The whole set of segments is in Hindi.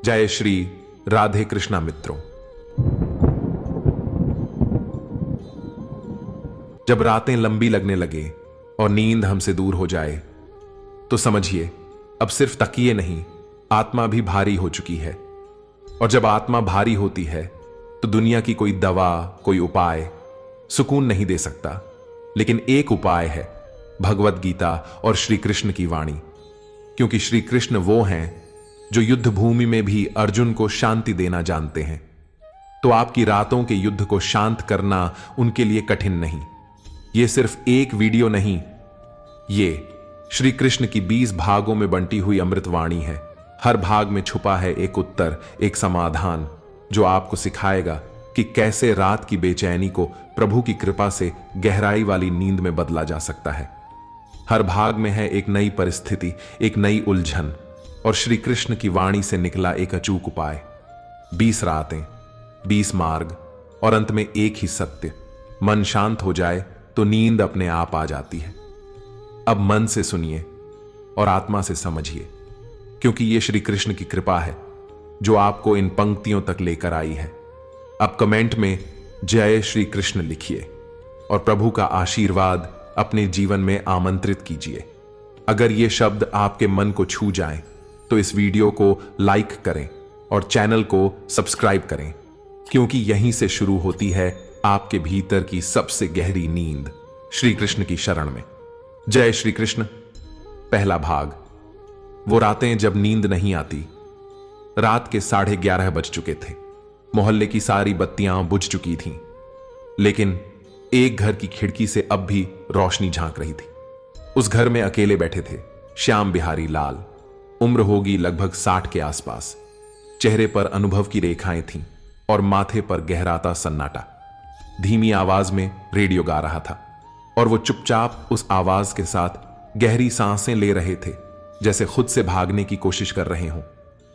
जय श्री राधे कृष्णा मित्रों। जब रातें लंबी लगने लगे और नींद हमसे दूर हो जाए तो समझिए अब सिर्फ तकिए नहीं, आत्मा भी भारी हो चुकी है। और जब आत्मा भारी होती है तो दुनिया की कोई दवा, कोई उपाय सुकून नहीं दे सकता। लेकिन एक उपाय है, भगवत गीता और श्री कृष्ण की वाणी। क्योंकि श्री कृष्ण वो हैं जो युद्ध भूमि में भी अर्जुन को शांति देना जानते हैं। तो आपकी रातों के युद्ध को शांत करना उनके लिए कठिन नहीं। यह सिर्फ एक वीडियो नहीं, ये श्री कृष्ण की 20 भागों में बंटी हुई अमृतवाणी है। हर भाग में छुपा है एक उत्तर, एक समाधान जो आपको सिखाएगा कि कैसे रात की बेचैनी को प्रभु की कृपा से गहराई वाली नींद में बदला जा सकता है। हर भाग में है एक नई परिस्थिति, एक नई उलझन, और श्री कृष्ण की वाणी से निकला एक अचूक उपाय। 20 रातें, 20 मार्ग और अंत में एक ही सत्य। मन शांत हो जाए तो नींद अपने आप आ जाती है। अब मन से सुनिए और आत्मा से समझिए, क्योंकि यह श्री कृष्ण की कृपा है जो आपको इन पंक्तियों तक लेकर आई है। अब कमेंट में जय श्री कृष्ण लिखिए और प्रभु का आशीर्वाद अपने जीवन में आमंत्रित कीजिए। अगर ये शब्द आपके मन को छू जाएं, तो इस वीडियो को लाइक करें और चैनल को सब्सक्राइब करें, क्योंकि यहीं से शुरू होती है आपके भीतर की सबसे गहरी नींद, श्री कृष्ण की शरण में। जय श्री कृष्ण। पहला भाग। वो रातें जब नींद नहीं आती। रात के 11:30 बज चुके थे। मोहल्ले की सारी बत्तियां बुझ चुकी थीं, लेकिन एक घर की खिड़की से अब भी रोशनी झांक रही थी। उस घर में अकेले बैठे थे श्याम बिहारी लाल। उम्र होगी लगभग 60 के आसपास। चेहरे पर अनुभव की रेखाएं थीं और माथे पर गहराता सन्नाटा। धीमी आवाज में रेडियो गा रहा था और वो चुपचाप उस आवाज के साथ गहरी सांसें ले रहे थे, जैसे खुद से भागने की कोशिश कर रहे हों।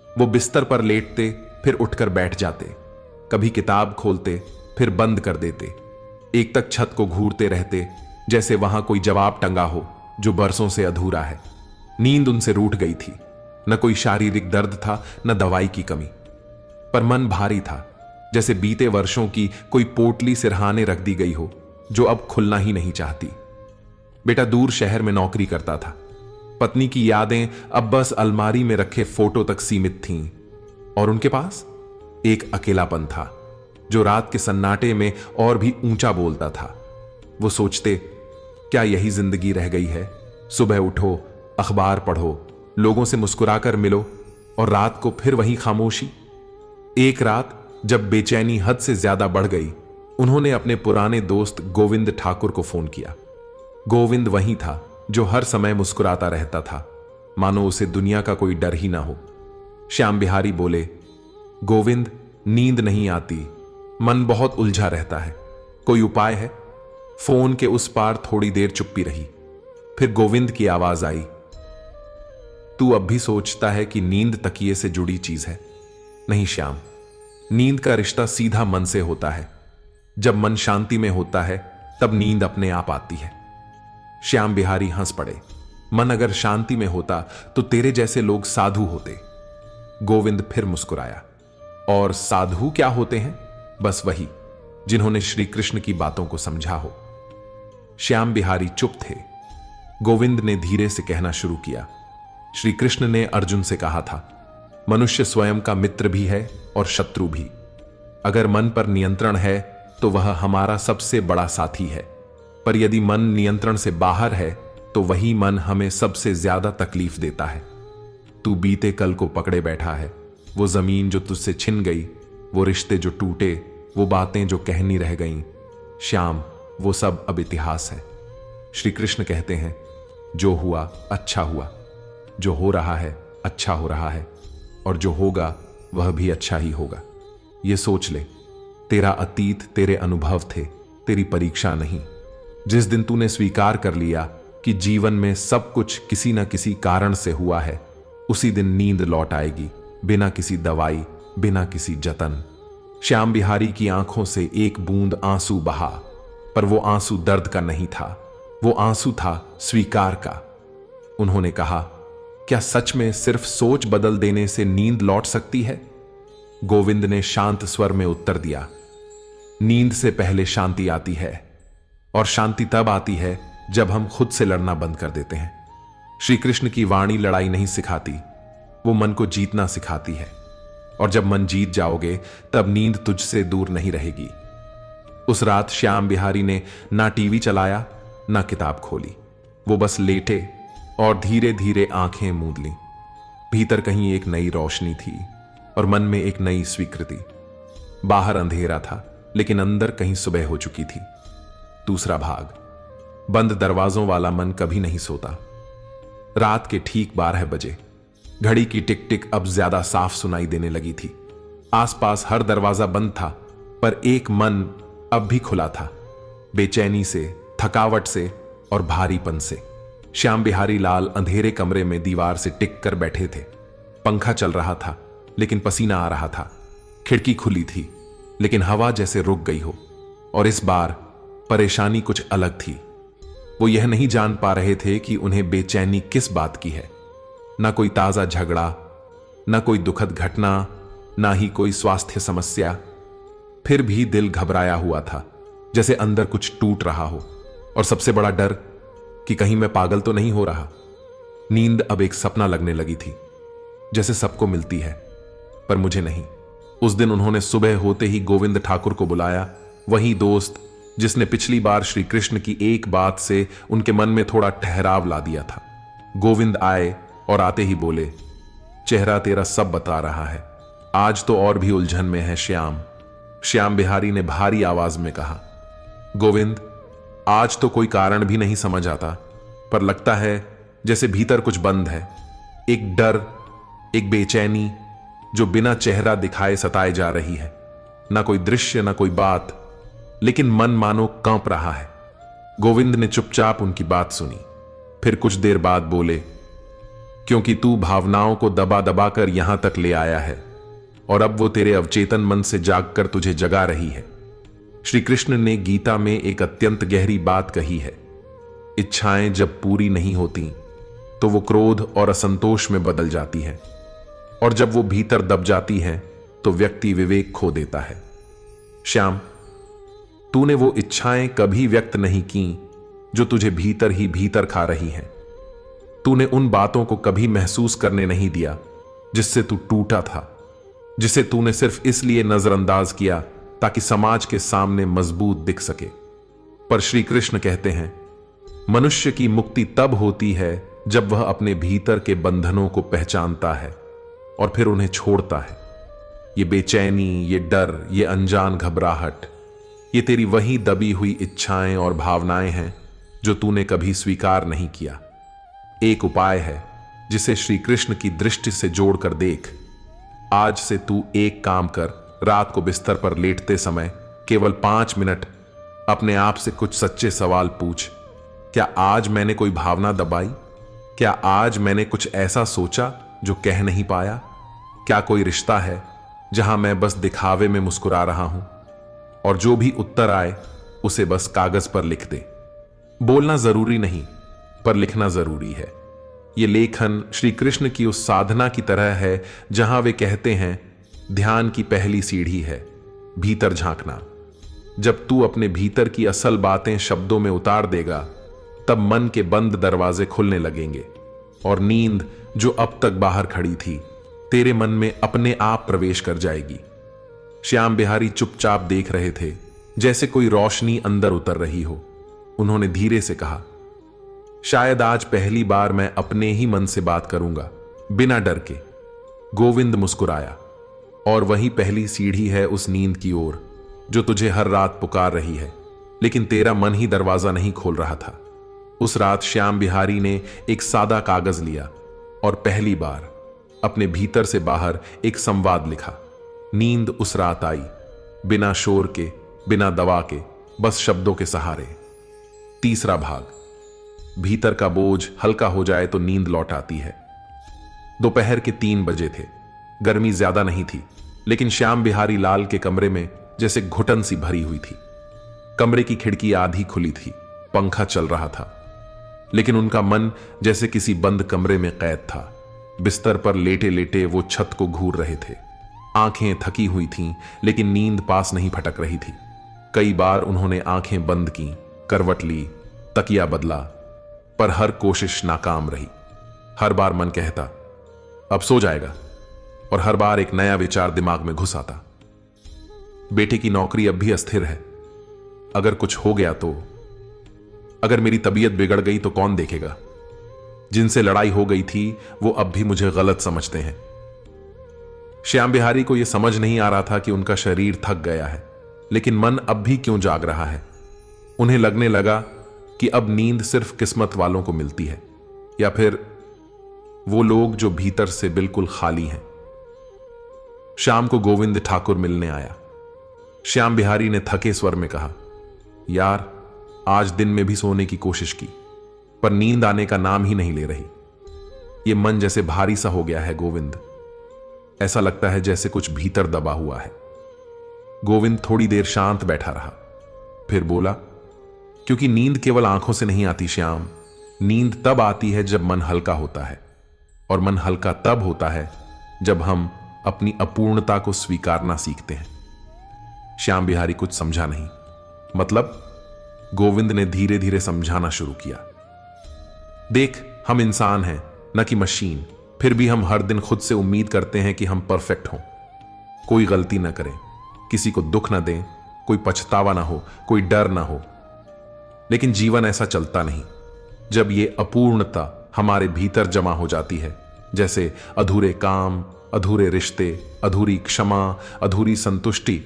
वो बिस्तर पर लेटते, फिर उठकर बैठ जाते, कभी किताब खोलते, फिर बंद कर देते। एक तक छत को घूरते रहते, जैसे वहां कोई जवाब टंगा हो जो बरसों से अधूरा है। नींद उनसे रूठ गई थी। न कोई शारीरिक दर्द था, न दवाई की कमी, पर मन भारी था, जैसे बीते वर्षों की कोई पोटली सिरहाने रख दी गई हो जो अब खुलना ही नहीं चाहती। बेटा दूर शहर में नौकरी करता था। पत्नी की यादें अब बस अलमारी में रखे फोटो तक सीमित थीं, और उनके पास एक अकेलापन था जो रात के सन्नाटे में और भी ऊंचा बोलता था। वो सोचते, क्या यही जिंदगी रह गई है? सुबह उठो, अखबार पढ़ो, लोगों से मुस्कुराकर मिलो, और रात को फिर वही खामोशी। एक रात जब बेचैनी हद से ज्यादा बढ़ गई, उन्होंने अपने पुराने दोस्त गोविंद ठाकुर को फोन किया। गोविंद वही था जो हर समय मुस्कुराता रहता था, मानो उसे दुनिया का कोई डर ही ना हो। श्याम बिहारी बोले, गोविंद, नींद नहीं आती, मन बहुत उलझा रहता है, कोई उपाय है? फोन के उस पार थोड़ी देर चुप्पी रही। फिर गोविंद की आवाज आई, तू अब भी सोचता है कि नींद तकिए से जुड़ी चीज है? नहीं श्याम, नींद का रिश्ता सीधा मन से होता है। जब मन शांति में होता है तब नींद अपने आप आती है। श्याम बिहारी हंस पड़े। मन अगर शांति में होता तो तेरे जैसे लोग साधु होते। गोविंद फिर मुस्कुराया, और साधु क्या होते हैं? बस वही जिन्होंने श्री कृष्ण की बातों को समझा हो। श्याम बिहारी चुप थे। गोविंद ने धीरे से कहना शुरू किया, श्री कृष्ण ने अर्जुन से कहा था, मनुष्य स्वयं का मित्र भी है और शत्रु भी। अगर मन पर नियंत्रण है तो वह हमारा सबसे बड़ा साथी है, पर यदि मन नियंत्रण से बाहर है तो वही मन हमें सबसे ज्यादा तकलीफ देता है। तू बीते कल को पकड़े बैठा है। वो जमीन जो तुझसे छिन गई, वो रिश्ते जो टूटे, वो बातें जो कहनी रह गईं, श्याम, वो सब अब इतिहास है। श्री कृष्ण कहते हैं, जो हुआ अच्छा हुआ, जो हो रहा है अच्छा हो रहा है, और जो होगा वह भी अच्छा ही होगा। ये सोच ले, तेरा अतीत तेरे अनुभव थे, तेरी परीक्षा नहीं। जिस दिन तूने स्वीकार कर लिया कि जीवन में सब कुछ किसी न किसी कारण से हुआ है, उसी दिन नींद लौट आएगी, बिना किसी दवाई, बिना किसी जतन। श्याम बिहारी की आंखों से एक बूंद आंसू बहा, पर वो आंसू दर्द का नहीं था, वो आंसू था स्वीकार का। उन्होंने कहा, क्या सच में सिर्फ सोच बदल देने से नींद लौट सकती है? गोविंद ने शांत स्वर में उत्तर दिया, नींद से पहले शांति आती है, और शांति तब आती है जब हम खुद से लड़ना बंद कर देते हैं। श्री कृष्ण की वाणी लड़ाई नहीं सिखाती, वो मन को जीतना सिखाती है। और जब मन जीत जाओगे तब नींद तुझसे दूर नहीं रहेगी। उस रात श्याम बिहारी ने ना टीवी चलाया ना किताब खोली। वो बस लेटे और धीरे धीरे आंखें मूंद लीं। भीतर कहीं एक नई रोशनी थी और मन में एक नई स्वीकृति। बाहर अंधेरा था लेकिन अंदर कहीं सुबह हो चुकी थी। दूसरा भाग। बंद दरवाजों वाला मन कभी नहीं सोता। रात के ठीक 12 बजे घड़ी की टिक टिक अब ज्यादा साफ सुनाई देने लगी थी। आसपास हर दरवाजा बंद था, पर एक मन अब भी खुला था, बेचैनी से, थकावट से और भारीपन से। श्याम बिहारी लाल अंधेरे कमरे में दीवार से टिक कर बैठे थे। पंखा चल रहा था लेकिन पसीना आ रहा था। खिड़की खुली थी लेकिन हवा जैसे रुक गई हो। और इस बार परेशानी कुछ अलग थी। वो यह नहीं जान पा रहे थे कि उन्हें बेचैनी किस बात की है। ना कोई ताजा झगड़ा, ना कोई दुखद घटना, ना ही कोई स्वास्थ्य समस्या। फिर भी दिल घबराया हुआ था, जैसे अंदर कुछ टूट रहा हो। और सबसे बड़ा डर कि कहीं मैं पागल तो नहीं हो रहा। नींद अब एक सपना लगने लगी थी, जैसे सबको मिलती है पर मुझे नहीं। उस दिन उन्होंने सुबह होते ही गोविंद ठाकुर को बुलाया, वही दोस्त जिसने पिछली बार श्री कृष्ण की एक बात से उनके मन में थोड़ा ठहराव ला दिया था। गोविंद आए और आते ही बोले, चेहरा तेरा सब बता रहा है, आज तो और भी उलझन में है श्याम। श्याम बिहारी ने भारी आवाज में कहा, गोविंद, आज तो कोई कारण भी नहीं समझ आता, पर लगता है जैसे भीतर कुछ बंद है। एक डर, एक बेचैनी जो बिना चेहरा दिखाए सताए जा रही है। ना कोई दृश्य, ना कोई बात, लेकिन मन मानो कांप रहा है। गोविंद ने चुपचाप उनकी बात सुनी, फिर कुछ देर बाद बोले, क्योंकि तू भावनाओं को दबा दबा कर यहां तक ले आया है और अब वो तेरे अवचेतन मन से जागकर तुझे जगा रही है। श्री कृष्ण ने गीता में एक अत्यंत गहरी बात कही है, इच्छाएं जब पूरी नहीं होती तो वो क्रोध और असंतोष में बदल जाती है, और जब वो भीतर दब जाती है तो व्यक्ति विवेक खो देता है। श्याम, तूने वो इच्छाएं कभी व्यक्त नहीं की जो तुझे भीतर ही भीतर खा रही हैं। तूने उन बातों को कभी महसूस करने नहीं दिया जिससे तू टूटा था, जिसे तूने सिर्फ इसलिए नजरअंदाज किया ताकि समाज के सामने मजबूत दिख सके। पर श्री कृष्ण कहते हैं, मनुष्य की मुक्ति तब होती है जब वह अपने भीतर के बंधनों को पहचानता है और फिर उन्हें छोड़ता है। ये बेचैनी, ये डर, ये अनजान घबराहट, ये तेरी वही दबी हुई इच्छाएं और भावनाएं हैं जो तूने कभी स्वीकार नहीं किया। एक उपाय है जिसे श्री कृष्ण की दृष्टि से जोड़कर देख। आज से तू एक काम कर, रात को बिस्तर पर लेटते समय केवल 5 मिनट अपने आप से कुछ सच्चे सवाल पूछ। क्या आज मैंने कोई भावना दबाई? क्या आज मैंने कुछ ऐसा सोचा जो कह नहीं पाया? क्या कोई रिश्ता है जहां मैं बस दिखावे में मुस्कुरा रहा हूं? और जो भी उत्तर आए उसे बस कागज पर लिख दे। बोलना जरूरी नहीं, पर लिखना जरूरी है। ये लेखन श्री कृष्ण की उस साधना की तरह है जहां वे कहते हैं, ध्यान की पहली सीढ़ी है भीतर झांकना। जब तू अपने भीतर की असल बातें शब्दों में उतार देगा, तब मन के बंद दरवाजे खुलने लगेंगे और नींद जो अब तक बाहर खड़ी थी, तेरे मन में अपने आप प्रवेश कर जाएगी। श्याम बिहारी चुपचाप देख रहे थे, जैसे कोई रोशनी अंदर उतर रही हो। उन्होंने धीरे से कहा, शायद आज पहली बार मैं अपने ही मन से बात करूंगा, बिना डर के। गोविंद मुस्कुराया, और वही पहली सीढ़ी है उस नींद की ओर जो तुझे हर रात पुकार रही है, लेकिन तेरा मन ही दरवाजा नहीं खोल रहा था। उस रात श्याम बिहारी ने एक सादा कागज लिया और पहली बार अपने भीतर से बाहर एक संवाद लिखा। नींद उस रात आई, बिना शोर के, बिना दवा के, बस शब्दों के सहारे। तीसरा भाग। भीतर का बोझ हल्का हो जाए तो नींद लौट आती है। दोपहर के 3 बजे थे। गर्मी ज्यादा नहीं थी, लेकिन श्याम बिहारी लाल के कमरे में जैसे घुटन सी भरी हुई थी। कमरे की खिड़की आधी खुली थी, पंखा चल रहा था, लेकिन उनका मन जैसे किसी बंद कमरे में कैद था। बिस्तर पर लेटे लेटे वो छत को घूर रहे थे। आंखें थकी हुई थीं, लेकिन नींद पास नहीं फटक रही थी। कई बार उन्होंने आंखें बंद की, करवट ली, तकिया बदला, पर हर कोशिश नाकाम रही। हर बार मन कहता अब सो जाएगा, और हर बार एक नया विचार दिमाग में घुस आता। बेटे की नौकरी अब भी अस्थिर है। अगर कुछ हो गया तो, अगर मेरी तबीयत बिगड़ गई तो कौन देखेगा? जिनसे लड़ाई हो गई थी वो अब भी मुझे गलत समझते हैं। श्याम बिहारी को यह समझ नहीं आ रहा था कि उनका शरीर थक गया है, लेकिन मन अब भी क्यों जाग रहा है। उन्हें लगने लगा कि अब नींद सिर्फ किस्मत वालों को मिलती है, या फिर वो लोग जो भीतर से बिल्कुल खाली हैं। शाम को गोविंद ठाकुर मिलने आया। श्याम बिहारी ने थके स्वर में कहा, यार आज दिन में भी सोने की कोशिश की, पर नींद आने का नाम ही नहीं ले रही। ये मन जैसे भारी सा हो गया है गोविंद। ऐसा लगता है जैसे कुछ भीतर दबा हुआ है। गोविंद थोड़ी देर शांत बैठा रहा, फिर बोला, क्योंकि नींद केवल आंखों से नहीं आती श्याम। नींद तब आती है जब मन हल्का होता है, और मन हल्का तब होता है जब हम अपनी अपूर्णता को स्वीकारना सीखते हैं। श्याम बिहारी कुछ समझा नहीं। मतलब? गोविंद ने धीरे धीरे समझाना शुरू किया। देख, हम इंसान हैं, न कि मशीन। फिर भी हम हर दिन खुद से उम्मीद करते हैं कि हम परफेक्ट हों, कोई गलती न करें, किसी को दुख न दें, कोई पछतावा ना हो, कोई डर ना हो। लेकिन जीवन ऐसा चलता नहीं। जब ये अपूर्णता हमारे भीतर जमा हो जाती है, जैसे अधूरे काम, अधूरे रिश्ते, अधूरी क्षमा, अधूरी संतुष्टि,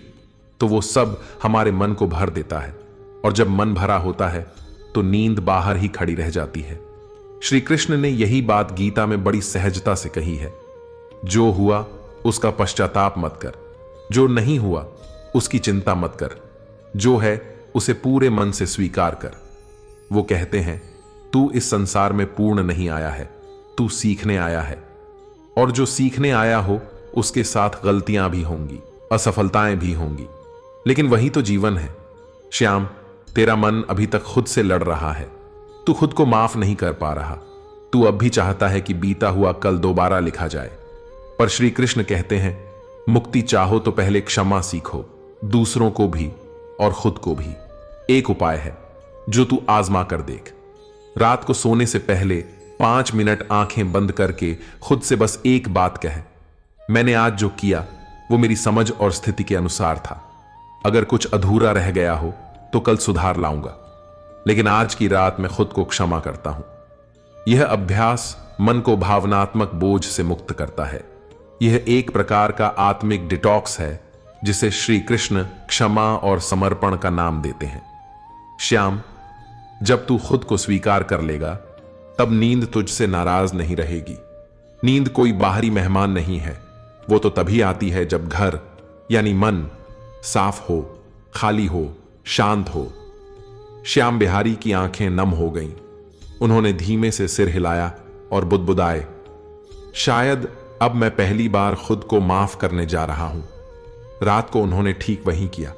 तो वो सब हमारे मन को भर देता है। और जब मन भरा होता है तो नींद बाहर ही खड़ी रह जाती है। श्री कृष्ण ने यही बात गीता में बड़ी सहजता से कही है। जो हुआ उसका पश्चाताप मत कर, जो नहीं हुआ उसकी चिंता मत कर, जो है उसे पूरे मन से स्वीकार कर। वो कहते हैं, तू इस संसार में पूर्ण नहीं आया है, तू सीखने आया है। और जो सीखने आया हो उसके साथ गलतियां भी होंगी, असफलताएं भी होंगी, लेकिन वही तो जीवन है। श्याम, तेरा मन अभी तक खुद से लड़ रहा है। तू खुद को माफ नहीं कर पा रहा। तू अब भी चाहता है कि बीता हुआ कल दोबारा लिखा जाए। पर श्री कृष्ण कहते हैं, मुक्ति चाहो तो पहले क्षमा सीखो, दूसरों को भी और खुद को भी। एक उपाय है जो तू आजमा कर देख। रात को सोने से पहले 5 मिनट आंखें बंद करके खुद से बस एक बात कह, मैंने आज जो किया वो मेरी समझ और स्थिति के अनुसार था। अगर कुछ अधूरा रह गया हो तो कल सुधार लाऊंगा, लेकिन आज की रात मैं खुद को क्षमा करता हूं। यह अभ्यास मन को भावनात्मक बोझ से मुक्त करता है। यह एक प्रकार का आत्मिक डिटॉक्स है, जिसे श्री कृष्ण क्षमा और समर्पण का नाम देते हैं। श्याम, जब तू खुद को स्वीकार कर लेगा, तब नींद तुझसे नाराज नहीं रहेगी। नींद कोई बाहरी मेहमान नहीं है। वो तो तभी आती है जब घर यानी मन साफ हो, खाली हो, शांत हो। श्याम बिहारी की आंखें नम हो गईं। उन्होंने धीमे से सिर हिलाया और बुदबुदाए, शायद अब मैं पहली बार खुद को माफ करने जा रहा हूं। रात को उन्होंने ठीक वही किया।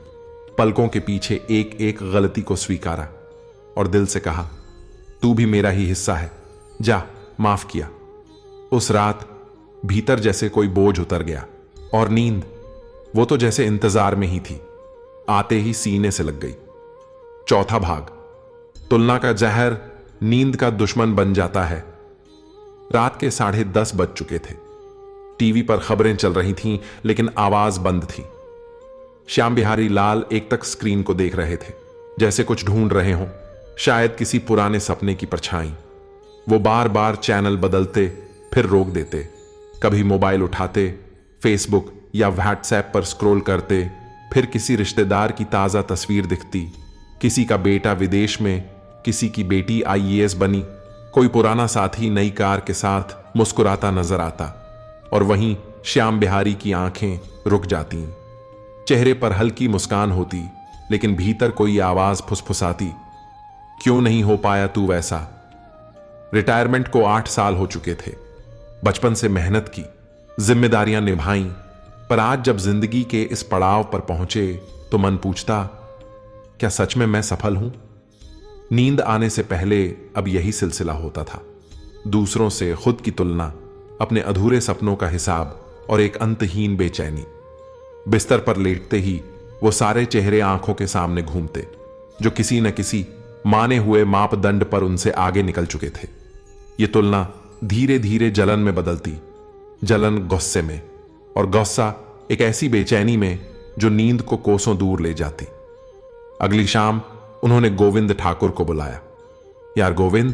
पलकों के पीछे एक एक गलती को स्वीकारा और दिल से कहा, तू भी मेरा ही हिस्सा है, जा, माफ किया। उस रात भीतर जैसे कोई बोझ उतर गया, और नींद, वो तो जैसे इंतजार में ही थी, आते ही सीने से लग गई। चौथा भाग, तुलना का जहर नींद का दुश्मन बन जाता है। रात के 10:30 बज चुके थे। टीवी पर खबरें चल रही थीं, लेकिन आवाज बंद थी। श्याम बिहारी लाल एकटक स्क्रीन को देख रहे थे, जैसे कुछ ढूंढ रहे हों, शायद किसी पुराने सपने की परछाई। वो बार बार चैनल बदलते, फिर रोक देते, कभी मोबाइल उठाते, फेसबुक या व्हाट्सएप पर स्क्रॉल करते, फिर किसी रिश्तेदार की ताजा तस्वीर दिखती, किसी का बेटा विदेश में, किसी की बेटी IAS बनी, कोई पुराना साथी नई कार के साथ मुस्कुराता नजर आता, और वहीं श्याम बिहारी की आंखें रुक जाती। चेहरे पर हल्की मुस्कान होती, लेकिन भीतर कोई आवाज फुसफुसाती, क्यों नहीं हो पाया तू वैसा। रिटायरमेंट को 8 साल हो चुके थे। बचपन से मेहनत की, जिम्मेदारियां निभाई, पर आज जब जिंदगी के इस पड़ाव पर पहुंचे तो मन पूछता, क्या सच में मैं सफल हूं? नींद आने से पहले अब यही सिलसिला होता था। दूसरों से खुद की तुलना, अपने अधूरे सपनों का हिसाब और एक अंतहीन बेचैनी। बिस्तर पर लेटते ही वो सारे चेहरे आंखों के सामने घूमते जो किसी न किसी माने हुए मापदंड पर उनसे आगे निकल चुके थे। ये तुलना धीरे धीरे जलन में बदलती, जलन गुस्से में, और गुस्सा एक ऐसी बेचैनी में जो नींद को कोसों दूर ले जाती। अगली शाम उन्होंने गोविंद ठाकुर को बुलाया। यार गोविंद,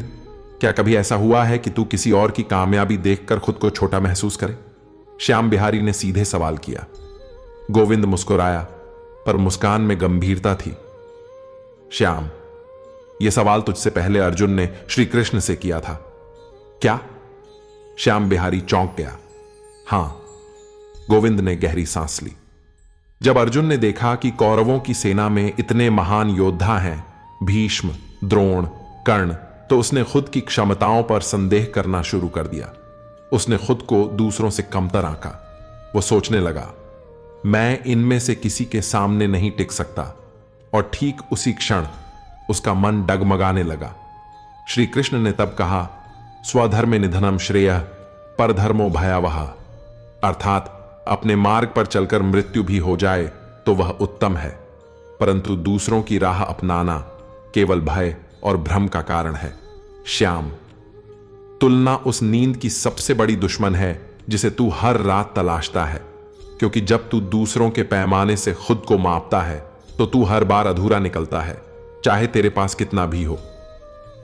क्या कभी ऐसा हुआ है कि तू किसी और की कामयाबी देखकर खुद को छोटा महसूस करे? श्याम बिहारी ने सीधे सवाल किया। गोविंद मुस्कुराया, पर मुस्कान में गंभीरता थी। श्याम, यह सवाल तुझसे पहले अर्जुन ने श्री कृष्ण से किया था। क्या? श्याम बिहारी चौंक गया। हां, गोविंद ने गहरी सांस ली। जब अर्जुन ने देखा कि कौरवों की सेना में इतने महान योद्धा हैं, भीष्म, द्रोण, कर्ण, तो उसने खुद की क्षमताओं पर संदेह करना शुरू कर दिया। उसने खुद को दूसरों से कमतर आंका। वो सोचने लगा, मैं इनमें से किसी के सामने नहीं टिक सकता। और ठीक उसी क्षण उसका मन डगमगाने लगा। श्री कृष्ण ने तब कहा, स्वधर्म निधनम श्रेयः परधर्मो भयावह, अर्थात अपने मार्ग पर चलकर मृत्यु भी हो जाए तो वह उत्तम है, परंतु दूसरों की राह अपनाना केवल भय और भ्रम का कारण है। श्याम, तुलना उस नींद की सबसे बड़ी दुश्मन है जिसे तू हर रात तलाशता है, क्योंकि जब तू दूसरों के पैमाने से खुद को मापता है तो तू हर बार अधूरा निकलता है, चाहे तेरे पास कितना भी हो।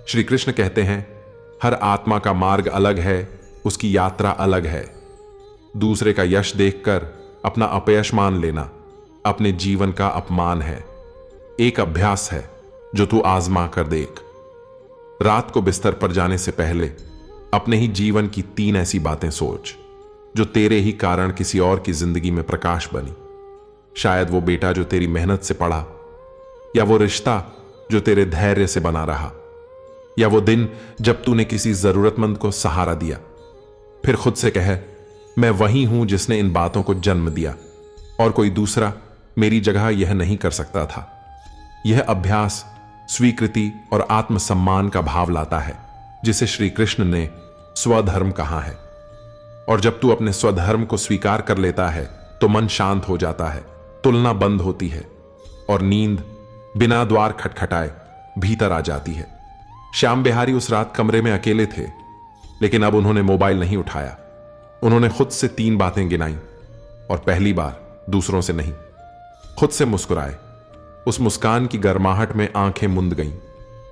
श्री कृष्ण कहते हैं, हर आत्मा का मार्ग अलग है, उसकी यात्रा अलग है। दूसरे का यश देखकर अपना अपयश मान लेना अपने जीवन का अपमान है। एक अभ्यास है जो तू आजमा कर देख। रात को बिस्तर पर जाने से पहले अपने ही जीवन की 3 ऐसी बातें सोच जो तेरे ही कारण किसी और की जिंदगी में प्रकाश बनी। शायद वो बेटा जो तेरी मेहनत से पढ़ा, या वो रिश्ता जो तेरे धैर्य से बना रहा, या वो दिन जब तूने किसी जरूरतमंद को सहारा दिया। फिर खुद से कह, मैं वही हूं जिसने इन बातों को जन्म दिया और कोई दूसरा मेरी जगह यह नहीं कर सकता था। यह अभ्यास स्वीकृति और आत्मसम्मान का भाव लाता है, जिसे श्री कृष्ण ने स्वधर्म कहा है। और जब तू अपने स्वधर्म को स्वीकार कर लेता है तो मन शांत हो जाता है, तुलना बंद होती है और नींद बिना द्वार खटखटाए भीतर आ जाती है। श्याम बिहारी उस रात कमरे में अकेले थे, लेकिन अब उन्होंने मोबाइल नहीं उठाया। उन्होंने खुद से 3 बातें गिनाई और पहली बार दूसरों से नहीं, खुद से मुस्कुराए। उस मुस्कान की गर्माहट में आंखें मुंद गईं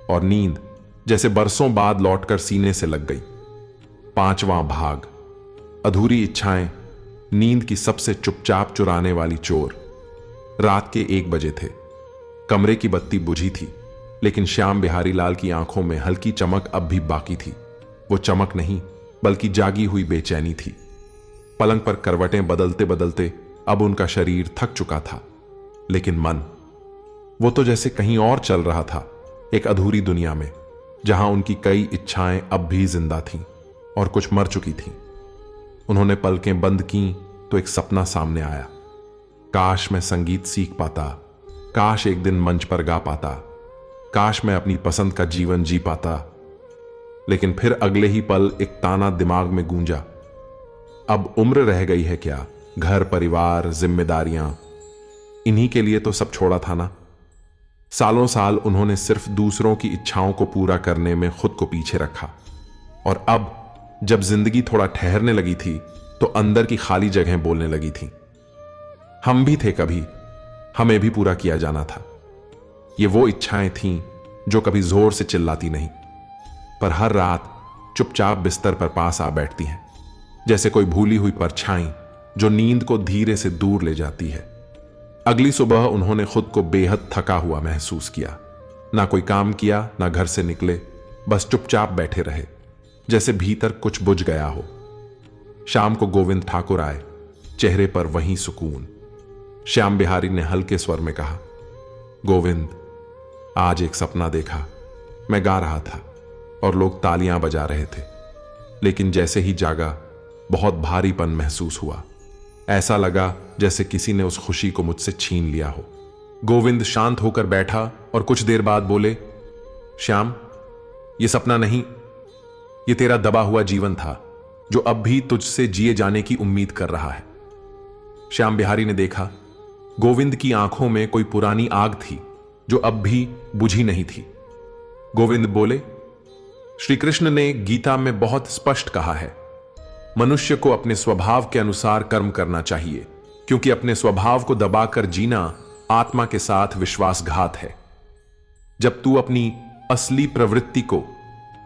और नींद जैसे बरसों बाद लौटकर सीने से लग गई। 5वां भाग, अधूरी इच्छाएं, नींद की सबसे चुपचाप चुराने वाली चोर। रात के 1 बजे थे। कमरे की बत्ती बुझी थी, लेकिन श्याम बिहारी लाल की आंखों में हल्की चमक अब भी बाकी थी। वो चमक नहीं, बल्कि जागी हुई बेचैनी थी। पलंग पर करवटें बदलते बदलते अब उनका शरीर थक चुका था, लेकिन मन, वो तो जैसे कहीं और चल रहा था, एक अधूरी दुनिया में, जहां उनकी कई इच्छाएं अब भी जिंदा थीं और कुछ मर चुकी थीं। उन्होंने पलकें बंद की तो एक सपना सामने आया। काश मैं संगीत सीख पाता, काश एक दिन मंच पर गा पाता, काश मैं अपनी पसंद का जीवन जी पाता। लेकिन फिर अगले ही पल एक ताना दिमाग में गूंजा, अब उम्र रह गई है क्या? घर, परिवार, जिम्मेदारियां, इन्हीं के लिए तो सब छोड़ा था ना। सालों साल उन्होंने सिर्फ दूसरों की इच्छाओं को पूरा करने में खुद को पीछे रखा, और अब जब जिंदगी थोड़ा ठहरने लगी थी तो अंदर की खाली जगहें बोलने लगी थी। हम भी थे कभी, हमें भी पूरा किया जाना था। ये वो इच्छाएं थीं जो कभी जोर से चिल्लाती नहीं, पर हर रात चुपचाप बिस्तर पर पास आ बैठती हैं, जैसे कोई भूली हुई परछाई जो नींद को धीरे से दूर ले जाती है। अगली सुबह उन्होंने खुद को बेहद थका हुआ महसूस किया। ना कोई काम किया, ना घर से निकले, बस चुपचाप बैठे रहे, जैसे भीतर कुछ बुझ गया हो। शाम को गोविंद ठाकुर आए, चेहरे पर वही सुकून। श्याम बिहारी ने हल्के स्वर में कहा, गोविंद, आज एक सपना देखा। मैं गा रहा था और लोग तालियां बजा रहे थे, लेकिन जैसे ही जागा बहुत भारीपन महसूस हुआ। ऐसा लगा जैसे किसी ने उस खुशी को मुझसे छीन लिया हो। गोविंद शांत होकर बैठा और कुछ देर बाद बोले, श्याम, ये सपना नहीं, ये तेरा दबा हुआ जीवन था। जो अब भी तुझसे जिए जाने की उम्मीद कर रहा है। श्याम बिहारी ने देखा गोविंद की आंखों में कोई पुरानी आग थी जो अब भी बुझी नहीं थी। गोविंद बोले, श्री कृष्ण ने गीता में बहुत स्पष्ट कहा है, मनुष्य को अपने स्वभाव के अनुसार कर्म करना चाहिए, क्योंकि अपने स्वभाव को दबाकर जीना आत्मा के साथ विश्वासघात है। जब तू अपनी असली प्रवृत्ति को,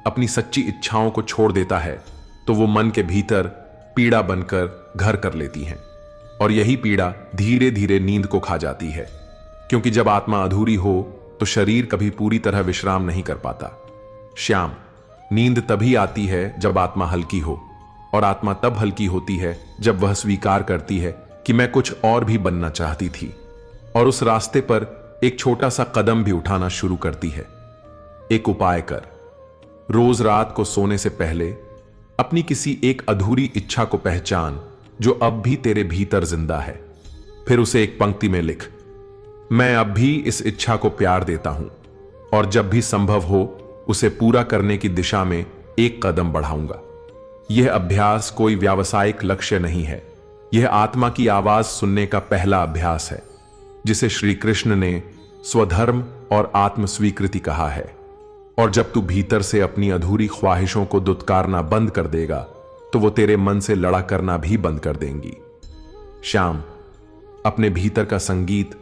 अपनी सच्ची इच्छाओं को छोड़ देता है तो वो मन के भीतर पीड़ा बनकर घर कर लेती हैं, और यही पीड़ा धीरे धीरे नींद को खा जाती है, क्योंकि जब आत्मा अधूरी हो तो शरीर कभी पूरी तरह विश्राम नहीं कर पाता। श्याम, नींद तभी आती है जब आत्मा हल्की हो, और आत्मा तब हल्की होती है जब वह स्वीकार करती है कि मैं कुछ और भी बनना चाहती थी, और उस रास्ते पर एक छोटा सा कदम भी उठाना शुरू करती है। एक उपाय कर, रोज रात को सोने से पहले अपनी किसी एक अधूरी इच्छा को पहचान जो अब भी तेरे भीतर जिंदा है। फिर उसे एक पंक्ति में लिख, मैं अब भी इस इच्छा को प्यार देता हूं, और जब भी संभव हो उसे पूरा करने की दिशा में एक कदम बढ़ाऊंगा। यह अभ्यास कोई व्यावसायिक लक्ष्य नहीं है, यह आत्मा की आवाज सुनने का पहला अभ्यास है, जिसे श्री कृष्ण ने स्वधर्म और आत्म स्वीकृति कहा है। और जब तू भीतर से अपनी अधूरी ख्वाहिशों को दुत्कारना बंद कर देगा तो वो तेरे मन से लड़ा करना भी बंद कर देंगी। श्याम, अपने भीतर का संगीत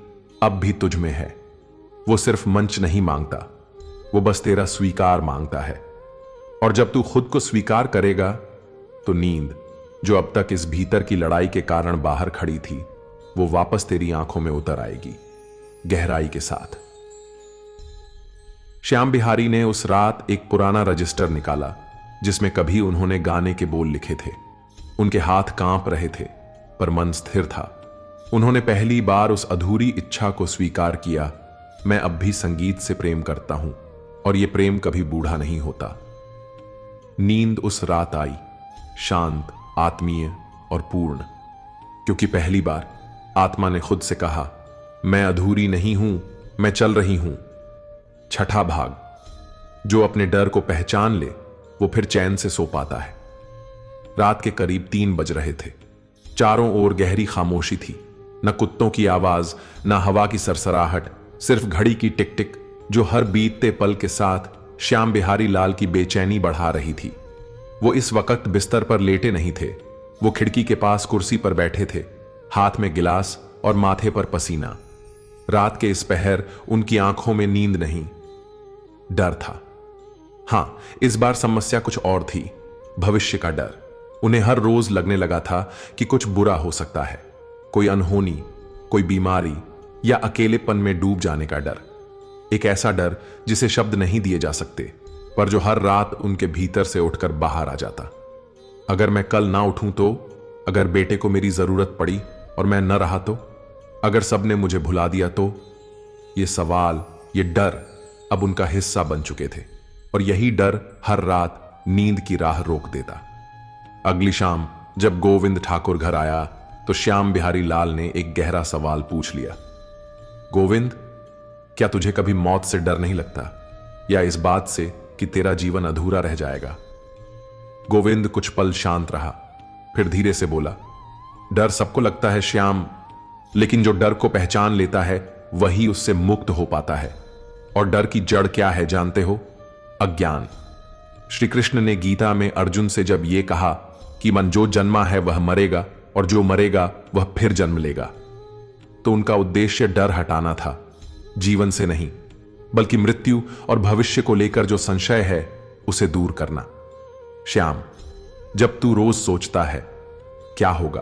अब भी तुझ में है। वो सिर्फ मंच नहीं मांगता, वो बस तेरा स्वीकार मांगता है। और जब तू खुद को स्वीकार करेगा तो नींद, जो अब तक इस भीतर की लड़ाई के कारण बाहर खड़ी थी, वो वापस तेरी आंखों में उतर आएगी, गहराई के साथ। श्याम बिहारी ने उस रात एक पुराना रजिस्टर निकाला जिसमें कभी उन्होंने गाने के बोल लिखे थे। उनके हाथ कांप रहे थे पर मन स्थिर था। उन्होंने पहली बार उस अधूरी इच्छा को स्वीकार किया, मैं अब भी संगीत से प्रेम करता हूं, और यह प्रेम कभी बूढ़ा नहीं होता। नींद उस रात आई, शांत, आत्मीय और पूर्ण, क्योंकि पहली बार आत्मा ने खुद से कहा, मैं अधूरी नहीं हूं, मैं चल रही हूं। छठा भाग, जो अपने डर को पहचान ले वो फिर चैन से सो पाता है। रात के करीब 3 बज रहे थे। चारों ओर गहरी खामोशी थी, न कुत्तों की आवाज, न हवा की सरसराहट, सिर्फ घड़ी की टिक टिक जो हर बीतते पल के साथ श्याम बिहारी लाल की बेचैनी बढ़ा रही थी। वो इस वक्त बिस्तर पर लेटे नहीं थे, वो खिड़की के पास कुर्सी पर बैठे थे, हाथ में गिलास और माथे पर पसीना। रात के इस पहर उनकी आंखों में नींद नहीं, डर था। हां, इस बार समस्या कुछ और थी, भविष्य का डर। उन्हें हर रोज लगने लगा था कि कुछ बुरा हो सकता है, कोई अनहोनी, कोई बीमारी या अकेलेपन में डूब जाने का डर। एक ऐसा डर जिसे शब्द नहीं दिए जा सकते, पर जो हर रात उनके भीतर से उठकर बाहर आ जाता। अगर मैं कल ना उठूं तो, अगर बेटे को मेरी जरूरत पड़ी और मैं न रहा तो, अगर सबने मुझे भुला दिया तो। ये सवाल, ये डर अब उनका हिस्सा बन चुके थे, और यही डर हर रात नींद की राह रोक देता। अगली शाम जब गोविंद ठाकुर घर आया तो श्याम बिहारी लाल ने एक गहरा सवाल पूछ लिया, गोविंद, क्या तुझे कभी मौत से डर नहीं लगता, या इस बात से कि तेरा जीवन अधूरा रह जाएगा? गोविंद कुछ पल शांत रहा, फिर धीरे से बोला, डर सबको लगता है श्याम, लेकिन जो डर को पहचान लेता है वही उससे मुक्त हो पाता है। और डर की जड़ क्या है जानते हो? अज्ञान। श्री कृष्ण ने गीता में अर्जुन से जब यह कहा कि मन जो जन्मा है वह मरेगा, और जो मरेगा वह फिर जन्म लेगा, तो उनका उद्देश्य डर हटाना था, जीवन से नहीं, बल्कि मृत्यु और भविष्य को लेकर जो संशय है उसे दूर करना। श्याम, जब तू रोज सोचता है क्या होगा,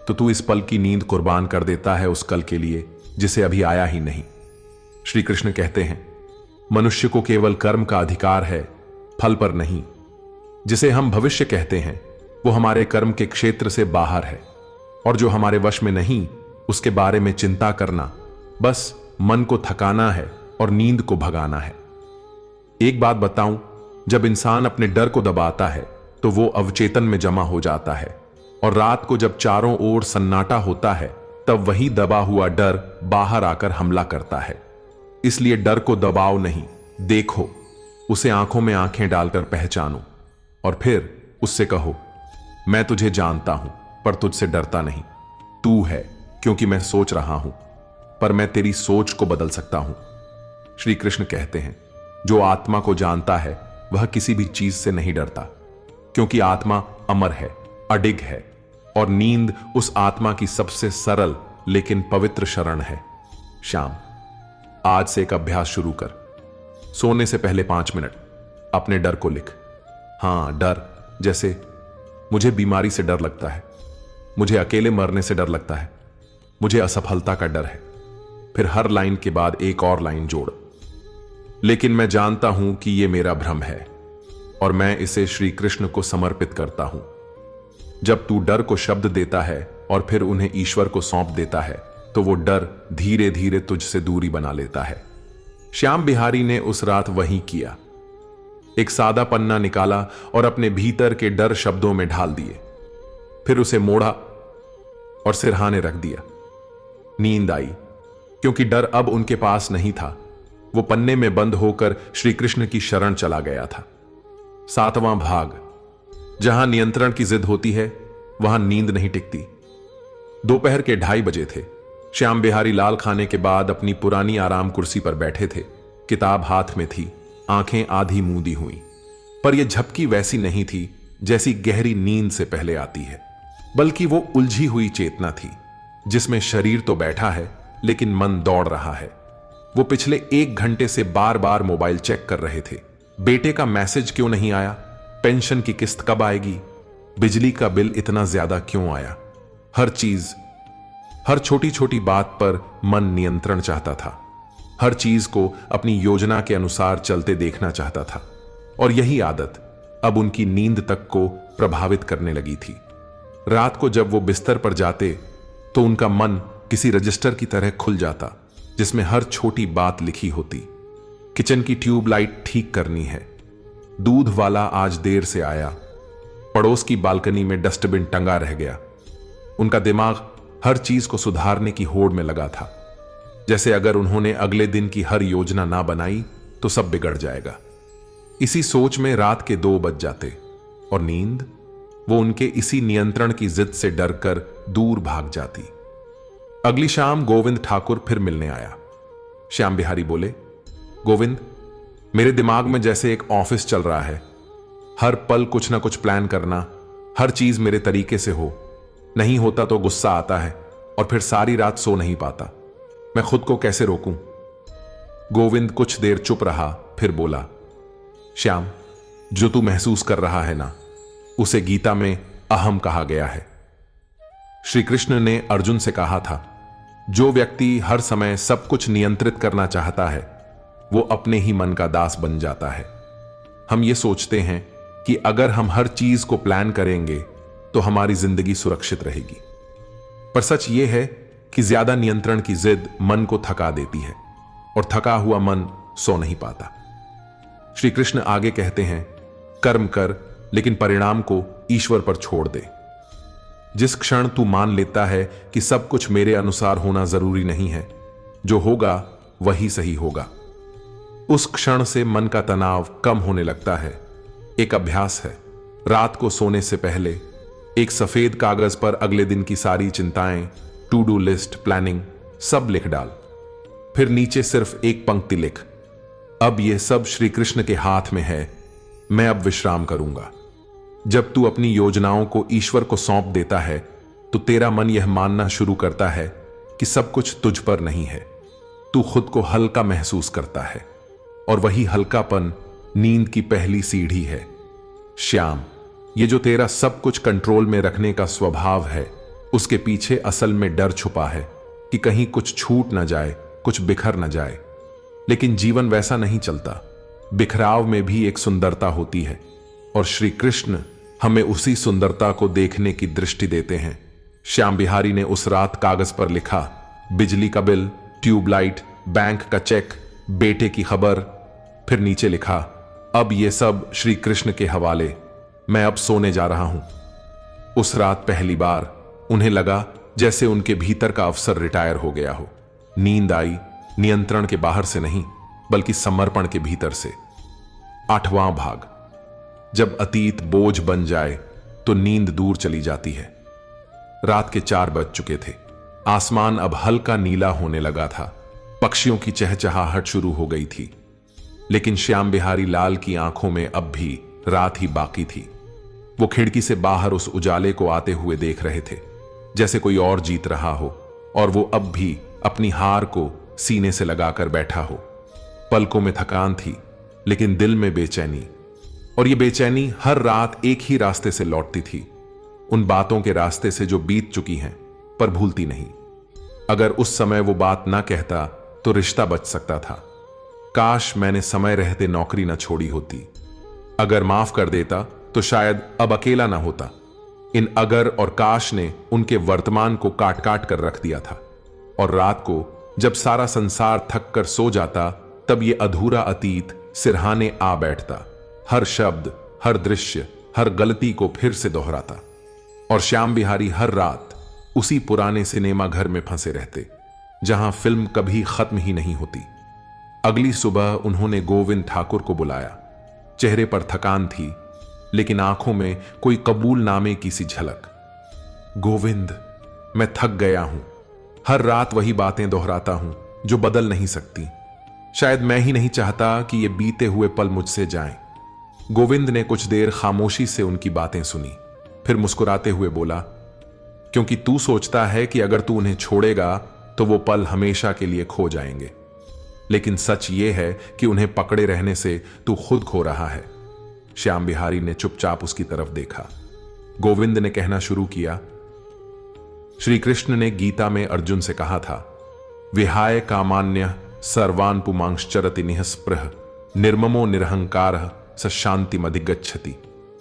तो तू इस पल की नींद कुर्बान कर देता है उस कल के लिए जिसे अभी आया ही नहीं। श्री कृष्ण कहते हैं, मनुष्य को केवल कर्म का अधिकार है, फल पर नहीं। जिसे हम भविष्य कहते हैं वो हमारे कर्म के क्षेत्र से बाहर है, और जो हमारे वश में नहीं उसके बारे में चिंता करना बस मन को थकाना है और नींद को भगाना है। एक बात बताऊं, जब इंसान अपने डर को दबाता है तो वो अवचेतन में जमा हो जाता है, और रात को जब चारों ओर सन्नाटा होता है तब वही दबा हुआ डर बाहर आकर हमला करता है। इसलिए डर को दबाओ नहीं, देखो, उसे आंखों में आंखें डालकर पहचानो, और फिर उससे कहो, मैं तुझे जानता हूं पर तुझसे डरता नहीं। तू है क्योंकि मैं सोच रहा हूं, पर मैं तेरी सोच को बदल सकता हूं। श्री कृष्ण कहते हैं, जो आत्मा को जानता है वह किसी भी चीज से नहीं डरता, क्योंकि आत्मा अमर है, अडिग है, और नींद उस आत्मा की सबसे सरल लेकिन पवित्र शरण है। श्याम, आज से एक अभ्यास शुरू कर। सोने से पहले 5 मिनट अपने डर को लिख। हां, डर, जैसे मुझे बीमारी से डर लगता है, मुझे अकेले मरने से डर लगता है, मुझे असफलता का डर है। फिर हर लाइन के बाद एक और लाइन जोड़, लेकिन मैं जानता हूं कि यह मेरा भ्रम है और मैं इसे श्री कृष्ण को समर्पित करता हूं। जब तू डर को शब्द देता है और फिर उन्हें ईश्वर को सौंप देता है, तो वो डर धीरे धीरे तुझसे दूरी बना लेता है। श्याम बिहारी ने उस रात वही किया। एक सादा पन्ना निकाला और अपने भीतर के डर शब्दों में ढाल दिए, फिर उसे मोड़ा और सिरहाने रख दिया। नींद आई, क्योंकि डर अब उनके पास नहीं था। वो पन्ने में बंद होकर श्री कृष्ण की शरण चला गया था। 7वां भाग। जहां नियंत्रण की जिद होती है वहां नींद नहीं टिकती। दोपहर के 2:30 बजे थे। श्याम बिहारी लाल खाने के बाद अपनी पुरानी आराम कुर्सी पर बैठे थे। किताब हाथ में थी, आंखें आधी मूंदी हुई, पर यह झपकी वैसी नहीं थी जैसी गहरी नींद से पहले आती है, बल्कि वो उलझी हुई चेतना थी, जिसमें शरीर तो बैठा है लेकिन मन दौड़ रहा है। वो पिछले 1 घंटे से बार बार मोबाइल चेक कर रहे थे। बेटे का मैसेज क्यों नहीं आया? पेंशन की किस्त कब आएगी? बिजली का बिल इतना ज्यादा क्यों आया? हर चीज, हर छोटी छोटी बात पर मन नियंत्रण चाहता था। हर चीज को अपनी योजना के अनुसार चलते देखना चाहता था, और यही आदत अब उनकी नींद तक को प्रभावित करने लगी थी। रात को जब वो बिस्तर पर जाते तो उनका मन किसी रजिस्टर की तरह खुल जाता, जिसमें हर छोटी बात लिखी होती। किचन की ट्यूबलाइट ठीक करनी है, दूध वाला आज देर से आया, पड़ोस की बालकनी में डस्टबिन टंगा रह गया। उनका दिमाग हर चीज को सुधारने की होड़ में लगा था, जैसे अगर उन्होंने अगले दिन की हर योजना ना बनाई तो सब बिगड़ जाएगा। इसी सोच में रात के 2 बज जाते और नींद, वो उनके इसी नियंत्रण की जिद से डरकर दूर भाग जाती। अगली शाम गोविंद ठाकुर फिर मिलने आया। श्याम बिहारी बोले, गोविंद, मेरे दिमाग में जैसे एक ऑफिस चल रहा है। हर पल कुछ ना कुछ प्लान करना, हर चीज मेरे तरीके से हो। नहीं होता तो गुस्सा आता है और फिर सारी रात सो नहीं पाता। मैं खुद को कैसे रोकूं? गोविंद कुछ देर चुप रहा, फिर बोला, श्याम, जो तू महसूस कर रहा है ना, उसे गीता में अहम कहा गया है। श्री कृष्ण ने अर्जुन से कहा था, जो व्यक्ति हर समय सब कुछ नियंत्रित करना चाहता है वो अपने ही मन का दास बन जाता है। हम ये सोचते हैं कि अगर हम हर चीज को प्लान करेंगे तो हमारी जिंदगी सुरक्षित रहेगी, पर सच ये है कि ज्यादा नियंत्रण की जिद मन को थका देती है और थका हुआ मन सो नहीं पाता। श्री कृष्ण आगे कहते हैं, कर्म कर लेकिन परिणाम को ईश्वर पर छोड़ दे। जिस क्षण तू मान लेता है कि सब कुछ मेरे अनुसार होना जरूरी नहीं है, जो होगा वही सही होगा, उस क्षण से मन का तनाव कम होने लगता है। एक अभ्यास है, रात को सोने से पहले एक सफेद कागज पर अगले दिन की सारी चिंताएं, टू डू लिस्ट, प्लानिंग सब लिख डाल। फिर नीचे सिर्फ एक पंक्ति लिख, अब यह सब श्री कृष्ण के हाथ में है, मैं अब विश्राम करूंगा। जब तू अपनी योजनाओं को ईश्वर को सौंप देता है तो तेरा मन यह मानना शुरू करता है कि सब कुछ तुझ पर नहीं है। तू खुद को हल्का महसूस करता है, और वही हल्कापन नींद की पहली सीढ़ी है। श्याम, ये जो तेरा सब कुछ कंट्रोल में रखने का स्वभाव है, उसके पीछे असल में डर छुपा है कि कहीं कुछ छूट ना जाए, कुछ बिखर ना जाए। लेकिन जीवन वैसा नहीं चलता। बिखराव में भी एक सुंदरता होती है, और श्री कृष्ण हमें उसी सुंदरता को देखने की दृष्टि देते हैं। श्याम बिहारी ने उस रात कागज पर लिखा, बिजली का बिल, ट्यूबलाइट, बैंक का चेक, बेटे की खबर। फिर नीचे लिखा, अब ये सब श्री कृष्ण के हवाले, मैं अब सोने जा रहा हूं। उस रात पहली बार उन्हें लगा जैसे उनके भीतर का अफसर रिटायर हो गया हो। नींद आई, नियंत्रण के बाहर से नहीं बल्कि समर्पण के भीतर से। 8वां भाग। जब अतीत बोझ बन जाए तो नींद दूर चली जाती है। रात के 4 बज चुके थे। आसमान अब हल्का नीला होने लगा था। पक्षियों की चहचहाहट शुरू हो गई थी। लेकिन श्याम बिहारी लाल की आंखों में अब भी रात ही बाकी थी। वो खिड़की से बाहर उस उजाले को आते हुए देख रहे थे, जैसे कोई और जीत रहा हो, और वो अब भी अपनी हार को सीने से लगाकर बैठा हो। पलकों में थकान थी, लेकिन दिल में बेचैनी। और ये बेचैनी हर रात एक ही रास्ते से लौटती थी, उन बातों के रास्ते से जो बीत चुकी हैं पर भूलती नहीं। अगर उस समय वो बात ना कहता तो रिश्ता बच सकता था। काश मैंने समय रहते नौकरी ना छोड़ी होती। अगर माफ कर देता तो शायद अब अकेला ना होता। इन अगर और काश ने उनके वर्तमान को काट काट कर रख दिया था। और रात को जब सारा संसार थक कर सो जाता, तब ये अधूरा अतीत सिरहाने आ बैठता, हर शब्द, हर दृश्य, हर गलती को फिर से दोहराता। और श्याम बिहारी हर रात उसी पुराने सिनेमा घर में फंसे रहते, जहां फिल्म कभी खत्म ही नहीं होती। अगली सुबह उन्होंने गोविंद ठाकुर को बुलाया। चेहरे पर थकान थी, लेकिन आंखों में कोई कबूलनामे की सी झलक। गोविंद, मैं थक गया हूं। हर रात वही बातें दोहराता हूं जो बदल नहीं सकती। शायद मैं ही नहीं चाहता कि ये बीते हुए पल मुझसे जाएं। गोविंद ने कुछ देर खामोशी से उनकी बातें सुनी, फिर मुस्कुराते हुए बोला, क्योंकि तू सोचता है कि अगर तू उन्हें छोड़ेगा तो वो पल हमेशा के लिए खो जाएंगे। लेकिन सच ये है कि उन्हें पकड़े रहने से तू खुद खो रहा है। श्याम बिहारी ने चुपचाप उसकी तरफ देखा। गोविंद ने कहना शुरू किया, श्री कृष्ण ने गीता में अर्जुन से कहा था, विहाय कामान्य सर्वान पुमांश्चरति निःस्पृह निर्ममो निरहंकार स शांतिमधिगच्छति।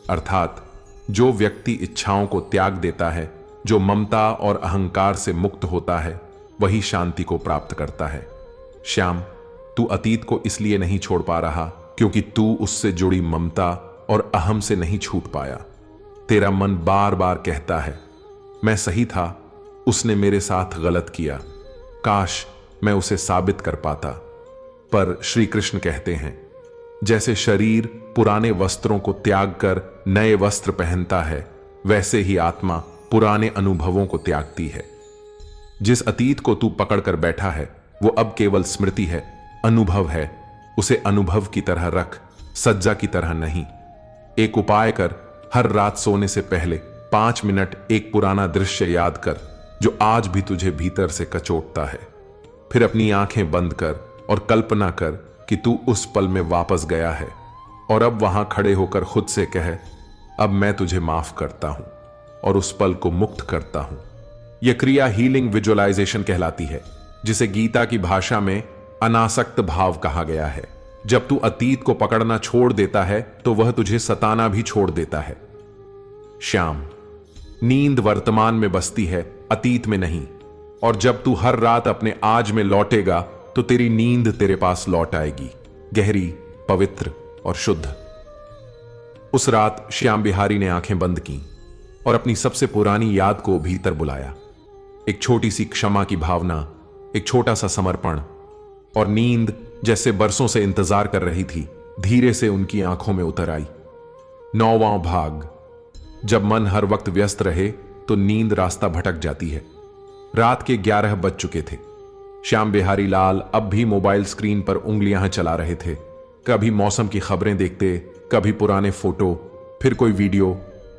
अर्थात जो व्यक्ति इच्छाओं को त्याग देता है, जो ममता और अहंकार से मुक्त होता है, वही शांति को प्राप्त करता है। श्याम, तू अतीत को इसलिए नहीं छोड़ पा रहा क्योंकि तू उससे जुड़ी ममता और अहम से नहीं छूट पाया। तेरा मन बार बार कहता है, मैं सही था, उसने मेरे साथ गलत किया, काश मैं उसे साबित कर पाता। पर श्री कृष्ण कहते हैं, जैसे शरीर पुराने वस्त्रों को त्याग कर नए वस्त्र पहनता है, वैसे ही आत्मा पुराने अनुभवों को त्यागती है। जिस अतीत को तू पकड़ कर बैठा है, वो अब केवल स्मृति है, अनुभव है। उसे अनुभव की तरह रख, सज्जा की तरह नहीं। एक उपाय कर, हर रात सोने से पहले 5 मिनट एक पुराना दृश्य याद कर जो आज भी तुझे भीतर से कचोटता है। फिर अपनी आंखें बंद कर और कल्पना कर कि तू उस पल में वापस गया है, और अब वहां खड़े होकर खुद से कह, अब मैं तुझे माफ करता हूं और उस पल को मुक्त करता हूं। यह क्रिया हीलिंग विजुअलाइजेशन कहलाती है, जिसे गीता की भाषा में अनासक्त भाव कहा गया है। जब तू अतीत को पकड़ना छोड़ देता है तो वह तुझे सताना भी छोड़ देता है। श्याम, नींद वर्तमान में बसती है, अतीत में नहीं। और जब तू हर रात अपने आज में लौटेगा तो तेरी नींद तेरे पास लौट आएगी, गहरी, पवित्र और शुद्ध। उस रात श्याम बिहारी ने आंखें बंद की और अपनी सबसे पुरानी याद को भीतर बुलाया। एक छोटी सी क्षमा की भावना, एक छोटा सा समर्पण, और नींद जैसे बरसों से इंतजार कर रही थी, धीरे से उनकी आंखों में उतर आई। 9वां भाग। जब मन हर वक्त व्यस्त रहे तो नींद रास्ता भटक जाती है। रात के 11 बज चुके थे। श्याम बिहारी लाल अब भी मोबाइल स्क्रीन पर उंगलियां चला रहे थे। कभी मौसम की खबरें देखते, कभी पुराने फोटो, फिर कोई वीडियो,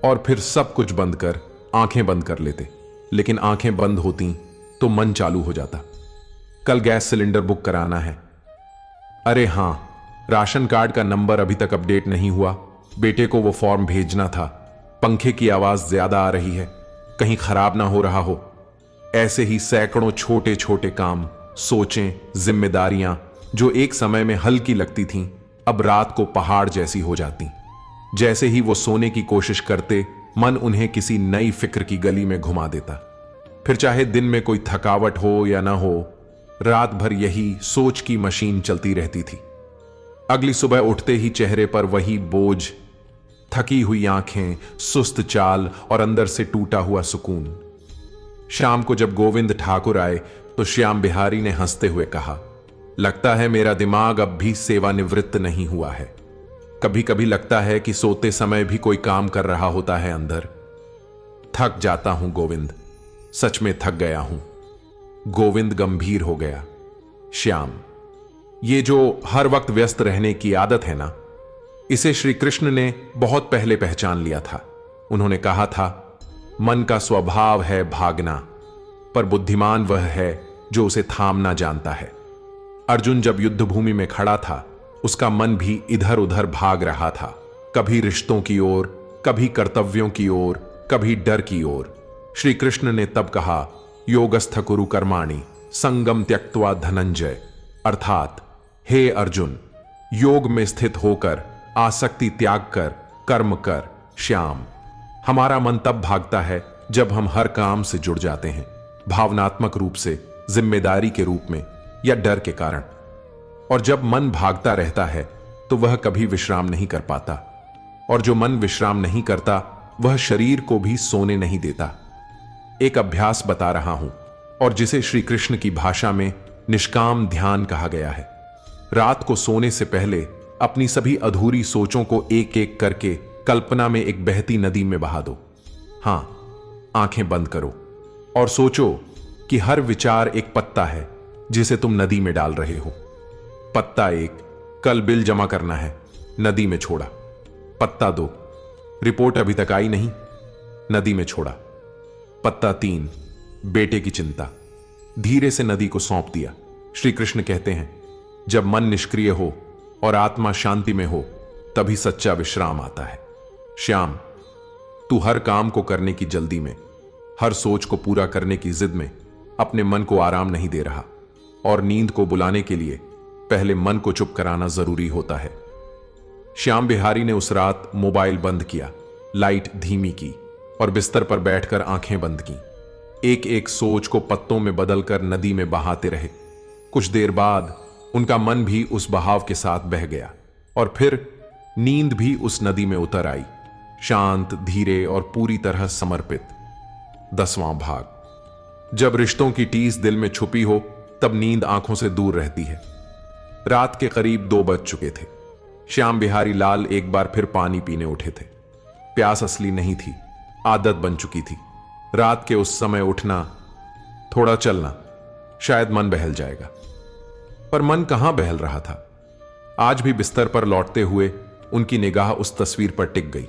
और फिर सब कुछ बंद कर आंखें बंद कर लेते। लेकिन आंखें बंद होती तो मन चालू हो जाता। कल गैस सिलेंडर बुक कराना है। अरे हां, राशन कार्ड का नंबर अभी तक अपडेट नहीं हुआ। बेटे को वो फॉर्म भेजना था। पंखे की आवाज ज्यादा आ रही है, कहीं खराब ना हो रहा हो। ऐसे ही सैकड़ों छोटे छोटे काम, सोचें, जिम्मेदारियां जो एक समय में हल्की लगती थीं, अब रात को पहाड़ जैसी हो जाती। जैसे ही वो सोने की कोशिश करते, मन उन्हें किसी नई फिक्र की गली में घुमा देता। फिर चाहे दिन में कोई थकावट हो या ना हो, रात भर यही सोच की मशीन चलती रहती थी। अगली सुबह उठते ही चेहरे पर वही बोझ, थकी हुई आंखें, सुस्त चाल और अंदर से टूटा हुआ सुकून। शाम को जब गोविंद ठाकुर आए तो श्याम बिहारी ने हंसते हुए कहा, लगता है मेरा दिमाग अब भी सेवानिवृत्त नहीं हुआ है। कभी कभी लगता है कि सोते समय भी कोई काम कर रहा होता है अंदर। थक जाता हूं गोविंद, सच में थक गया हूं। गोविंद गंभीर हो गया। श्याम, ये जो हर वक्त व्यस्त रहने की आदत है ना, इसे श्री कृष्ण ने बहुत पहले पहचान लिया था। उन्होंने कहा था, मन का स्वभाव है भागना, पर बुद्धिमान वह है जो उसे थामना जानता है। अर्जुन जब युद्ध भूमि में खड़ा था, उसका मन भी इधर उधर भाग रहा था, कभी रिश्तों की ओर, कभी कर्तव्यों की ओर, कभी डर की ओर। श्री कृष्ण ने तब कहा, योगस्थ कुरु कर्माणि संगम त्यक्त्वा धनंजय, अर्थात हे अर्जुन, योग में स्थित होकर आसक्ति त्याग कर कर्म कर। श्याम, हमारा मन तब भागता है जब हम हर काम से जुड़ जाते हैं, भावनात्मक रूप से, जिम्मेदारी के रूप में या डर के कारण। और जब मन भागता रहता है तो वह कभी विश्राम नहीं कर पाता, और जो मन विश्राम नहीं करता वह शरीर को भी सोने नहीं देता। एक अभ्यास बता रहा हूं, और जिसे श्री कृष्ण की भाषा में निष्काम ध्यान कहा गया है। रात को सोने से पहले अपनी सभी अधूरी सोचों को एक एक करके कल्पना में एक बहती नदी में बहा दो। हां, आंखें बंद करो और सोचो कि हर विचार एक पत्ता है जिसे तुम नदी में डाल रहे हो। पत्ता 1, कल बिल जमा करना है, नदी में छोड़ा। पत्ता 2, रिपोर्ट अभी तक आई नहीं, नदी में छोड़ा। पत्ता 3, बेटे की चिंता, धीरे से नदी को सौंप दिया। श्री कृष्ण कहते हैं, जब मन निष्क्रिय हो और आत्मा शांति में हो, तभी सच्चा विश्राम आता है। श्याम, तू हर काम को करने की जल्दी में, हर सोच को पूरा करने की जिद में अपने मन को आराम नहीं दे रहा, और नींद को बुलाने के लिए पहले मन को चुप कराना जरूरी होता है। श्याम बिहारी ने उस रात मोबाइल बंद किया, लाइट धीमी की और बिस्तर पर बैठकर आंखें बंद की। एक एक सोच को पत्तों में बदलकर नदी में बहाते रहे। कुछ देर बाद उनका मन भी उस बहाव के साथ बह गया, और फिर नींद भी उस नदी में उतर आई, शांत, धीरे और पूरी तरह समर्पित। 10वां भाग। जब रिश्तों की टीस दिल में छुपी हो, तब नींद आंखों से दूर रहती है। रात के करीब 2 बज चुके थे। श्याम बिहारी लाल एक बार फिर पानी पीने उठे थे। प्यास असली नहीं थी, आदत बन चुकी थी। रात के उस समय उठना, थोड़ा चलना, शायद मन बहल जाएगा। पर मन कहां बहल रहा था। आज भी बिस्तर पर लौटते हुए उनकी निगाह उस तस्वीर पर टिक गई।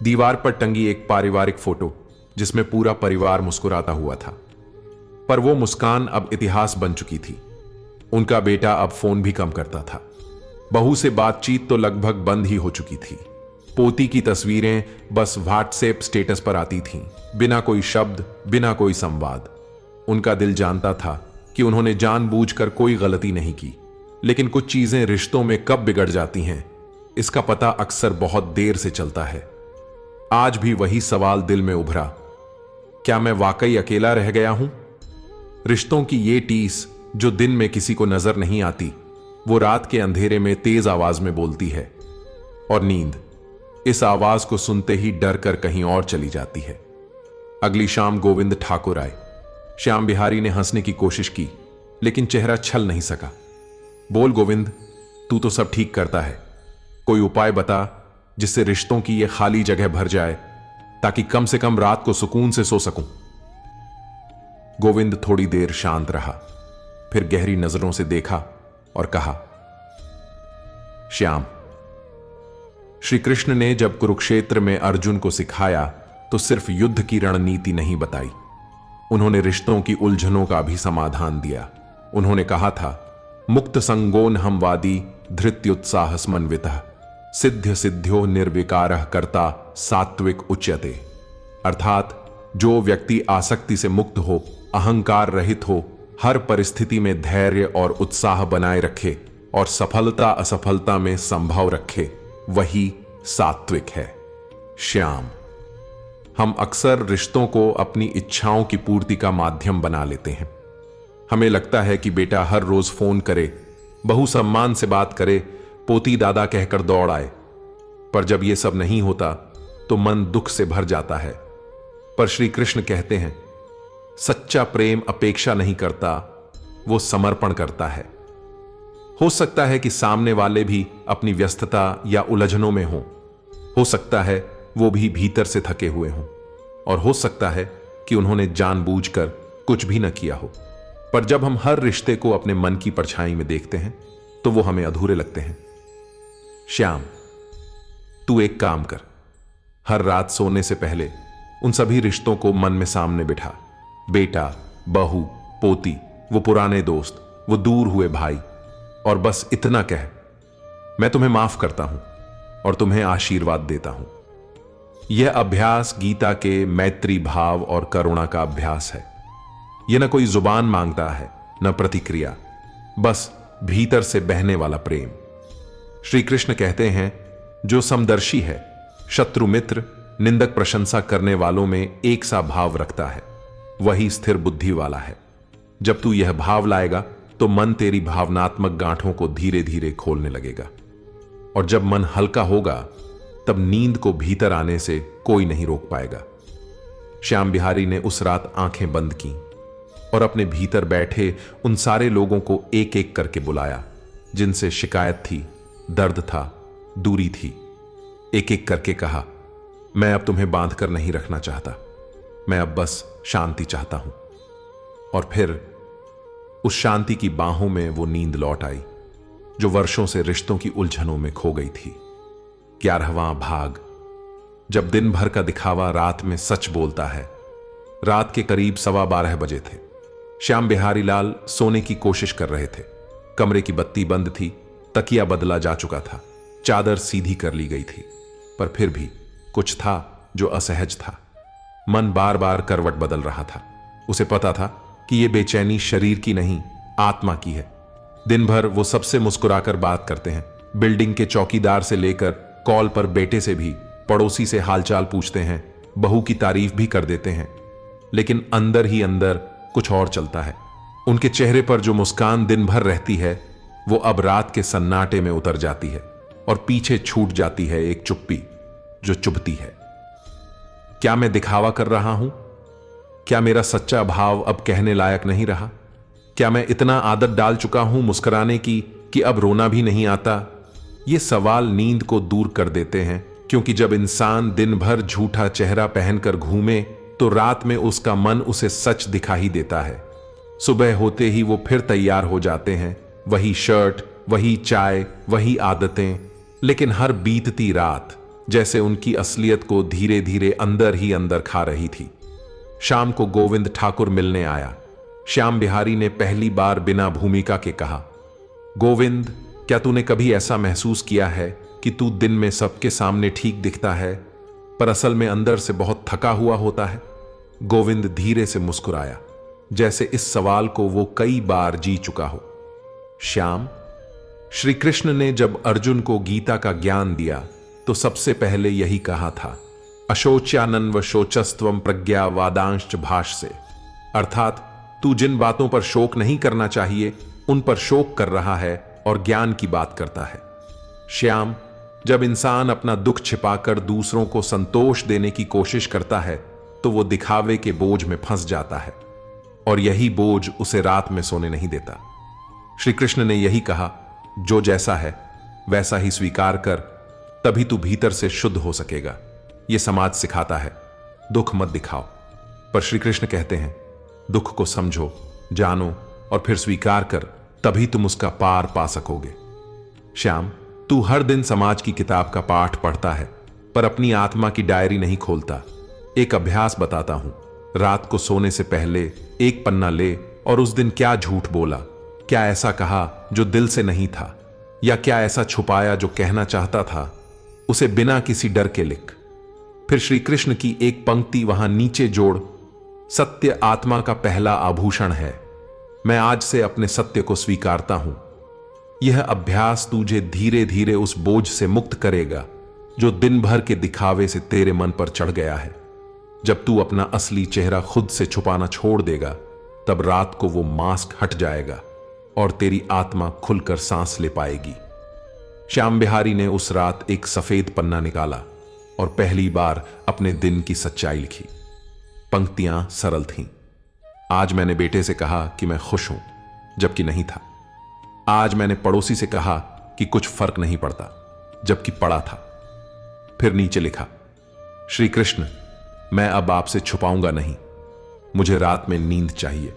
दीवार पर टंगी एक पारिवारिक फोटो जिसमें पूरा परिवार मुस्कुराता हुआ था, पर वो मुस्कान अब इतिहास बन चुकी थी। उनका बेटा अब फोन भी कम करता था। बहू से बातचीत तो लगभग बंद ही हो चुकी थी। पोती की तस्वीरें बस व्हाट्सएप स्टेटस पर आती थीं, बिना कोई शब्द, बिना कोई संवाद। उनका दिल जानता था कि उन्होंने जानबूझकर कोई गलती नहीं की, लेकिन कुछ चीजें रिश्तों में कब बिगड़ जाती हैं, इसका पता अक्सर बहुत देर से चलता है। आज भी वही सवाल दिल में उभरा, क्या मैं वाकई अकेला रह गया हूं? रिश्तों की ये टीस जो दिन में किसी को नजर नहीं आती, वो रात के अंधेरे में तेज आवाज में बोलती है, और नींद इस आवाज को सुनते ही डर कर कहीं और चली जाती है। अगली शाम गोविंद ठाकुर आए। श्याम बिहारी ने हंसने की कोशिश की, लेकिन चेहरा छल नहीं सका। बोल गोविंद, तू तो सब ठीक करता है, कोई उपाय बता जिससे रिश्तों की यह खाली जगह भर जाए, ताकि कम से कम रात को सुकून से सो सकूं। गोविंद थोड़ी देर शांत रहा, फिर गहरी नजरों से देखा और कहा, श्याम, श्री कृष्ण ने जब कुरुक्षेत्र में अर्जुन को सिखाया तो सिर्फ युद्ध की रणनीति नहीं बताई, उन्होंने रिश्तों की उलझनों का भी समाधान दिया। उन्होंने कहा था, मुक्त संगोन हम वादी धृत्युत्साह समन्वितः सिद्ध सिद्ध्यो निर्विकारः कर्ता सात्विक उच्यते। अर्थात जो व्यक्ति आसक्ति से मुक्त हो, अहंकार रहित हो, हर परिस्थिति में धैर्य और उत्साह बनाए रखे और सफलता असफलता में संभव रखे, वही सात्विक है। श्याम, हम अक्सर रिश्तों को अपनी इच्छाओं की पूर्ति का माध्यम बना लेते हैं। हमें लगता है कि बेटा हर रोज फोन करे, बहू सम्मान से बात करे, पोती दादा कहकर दौड़ आए। पर जब यह सब नहीं होता तो मन दुख से भर जाता है। पर श्री कृष्ण कहते हैं, सच्चा प्रेम अपेक्षा नहीं करता, वो समर्पण करता है। हो सकता है कि सामने वाले भी अपनी व्यस्तता या उलझनों में हो सकता है वो भी भीतर से थके हुए हों, और हो सकता है कि उन्होंने जानबूझकर कुछ भी न किया हो, पर जब हम हर रिश्ते को अपने मन की परछाई में देखते हैं तो वो हमें अधूरे लगते हैं। श्याम, तू एक काम कर, हर रात सोने से पहले उन सभी रिश्तों को मन में सामने बिठा। बेटा, बहू, पोती, वो पुराने दोस्त, वो दूर हुए भाई, और बस इतना कह, मैं तुम्हें माफ करता हूं और तुम्हें आशीर्वाद देता हूं। यह अभ्यास गीता के मैत्री भाव और करुणा का अभ्यास है। यह न कोई जुबान मांगता है, न प्रतिक्रिया, बस भीतर से बहने वाला प्रेम। श्री कृष्ण कहते हैं, जो समदर्शी है, शत्रु मित्र, निंदक प्रशंसा करने वालों में एक सा भाव रखता है, वही स्थिर बुद्धि वाला है। जब तू यह भाव लाएगा तो मन तेरी भावनात्मक गांठों को धीरे धीरे खोलने लगेगा, और जब मन हल्का होगा तब नींद को भीतर आने से कोई नहीं रोक पाएगा। श्याम बिहारी ने उस रात आंखें बंद की और अपने भीतर बैठे उन सारे लोगों को एक एक करके बुलाया जिनसे शिकायत थी, दर्द था, दूरी थी। एक एक करके कहा, मैं अब तुम्हें बांध कर नहीं रखना चाहता, मैं अब बस शांति चाहता हूं। और फिर उस शांति की बाहों में वो नींद लौट आई जो वर्षों से रिश्तों की उलझनों में खो गई थी। 11वां भाग, जब दिन भर का दिखावा रात में सच बोलता है। रात के करीब 12:15 बजे थे। श्याम बिहारी लाल सोने की कोशिश कर रहे थे। कमरे की बत्ती बंद थी, तकिया बदला जा चुका था, चादर सीधी कर ली गई थी, पर फिर भी कुछ था जो असहज था। मन बार बार करवट बदल रहा था। उसे पता था कि यह बेचैनी शरीर की नहीं, आत्मा की है। दिन भर वो सबसे मुस्कुराकर बात करते हैं, बिल्डिंग के चौकीदार से लेकर कॉल पर बेटे से भी, पड़ोसी से हालचाल पूछते हैं, बहू की तारीफ भी कर देते हैं, लेकिन अंदर ही अंदर कुछ और चलता है। उनके चेहरे पर जो मुस्कान दिन भर रहती है वो अब रात के सन्नाटे में उतर जाती है और पीछे छूट जाती है एक चुप्पी जो चुभती है। क्या मैं दिखावा कर रहा हूं? क्या मेरा सच्चा भाव अब कहने लायक नहीं रहा? क्या मैं इतना आदत डाल चुका हूं मुस्कुराने की कि अब रोना भी नहीं आता? ये सवाल नींद को दूर कर देते हैं, क्योंकि जब इंसान दिन भर झूठा चेहरा पहनकर घूमे तो रात में उसका मन उसे सच दिखा ही देता है। सुबह होते ही वो फिर तैयार हो जाते हैं, वही शर्ट, वही चाय, वही आदतें, लेकिन हर बीतती रात जैसे उनकी असलियत को धीरे धीरे अंदर ही अंदर खा रही थी। शाम को गोविंद ठाकुर मिलने आया। श्याम बिहारी ने पहली बार बिना भूमिका के कहा, गोविंद, क्या तूने कभी ऐसा महसूस किया है कि तू दिन में सबके सामने ठीक दिखता है पर असल में अंदर से बहुत थका हुआ होता है? गोविंद धीरे से मुस्कुराया, जैसे इस सवाल को वो कई बार जी चुका हो। श्याम, श्री कृष्ण ने जब अर्जुन को गीता का ज्ञान दिया तो सबसे पहले यही कहा था, अशोच्यानन व शोचस्त्वम प्रज्ञा वादांश भाष से, अर्थात तू जिन बातों पर शोक नहीं करना चाहिए उन पर शोक कर रहा है और ज्ञान की बात करता है। श्याम, जब इंसान अपना दुख छिपाकर दूसरों को संतोष देने की कोशिश करता है तो वो दिखावे के बोझ में फंस जाता है, और यही बोझ उसे रात में सोने नहीं देता। श्री कृष्ण ने यही कहा, जो जैसा है वैसा ही स्वीकार कर, तभी तू भीतर से शुद्ध हो सकेगा। यह समाज सिखाता है, दुख मत दिखाओ, पर श्री कृष्ण कहते हैं, दुख को समझो, जानो और फिर स्वीकार कर, तभी तुम उसका पार पा सकोगे। श्याम, तू हर दिन समाज की किताब का पाठ पढ़ता है पर अपनी आत्मा की डायरी नहीं खोलता। एक अभ्यास बताता हूं, रात को सोने से पहले एक पन्ना ले और उस दिन क्या झूठ बोला, क्या ऐसा कहा जो दिल से नहीं था, या क्या ऐसा छुपाया जो कहना चाहता था, उसे बिना किसी डर के लिख। फिर श्री कृष्ण की एक पंक्ति वहां नीचे जोड़, सत्य आत्मा का पहला आभूषण है, मैं आज से अपने सत्य को स्वीकारता हूं। यह अभ्यास तुझे धीरे धीरे उस बोझ से मुक्त करेगा जो दिन भर के दिखावे से तेरे मन पर चढ़ गया है। जब तू अपना असली चेहरा खुद से छुपाना छोड़ देगा, तब रात को वो मास्क हट जाएगा और तेरी आत्मा खुलकर सांस ले पाएगी। श्याम बिहारी ने उस रात एक सफेद पन्ना निकाला और पहली बार अपने दिन की सच्चाई लिखी। पंक्तियां सरल थीं। आज मैंने बेटे से कहा कि मैं खुश हूं, जबकि नहीं था। आज मैंने पड़ोसी से कहा कि कुछ फर्क नहीं पड़ता, जबकि पड़ा था। फिर नीचे लिखा, श्री कृष्ण, मैं अब आपसे छुपाऊंगा नहीं। मुझे रात में नींद चाहिए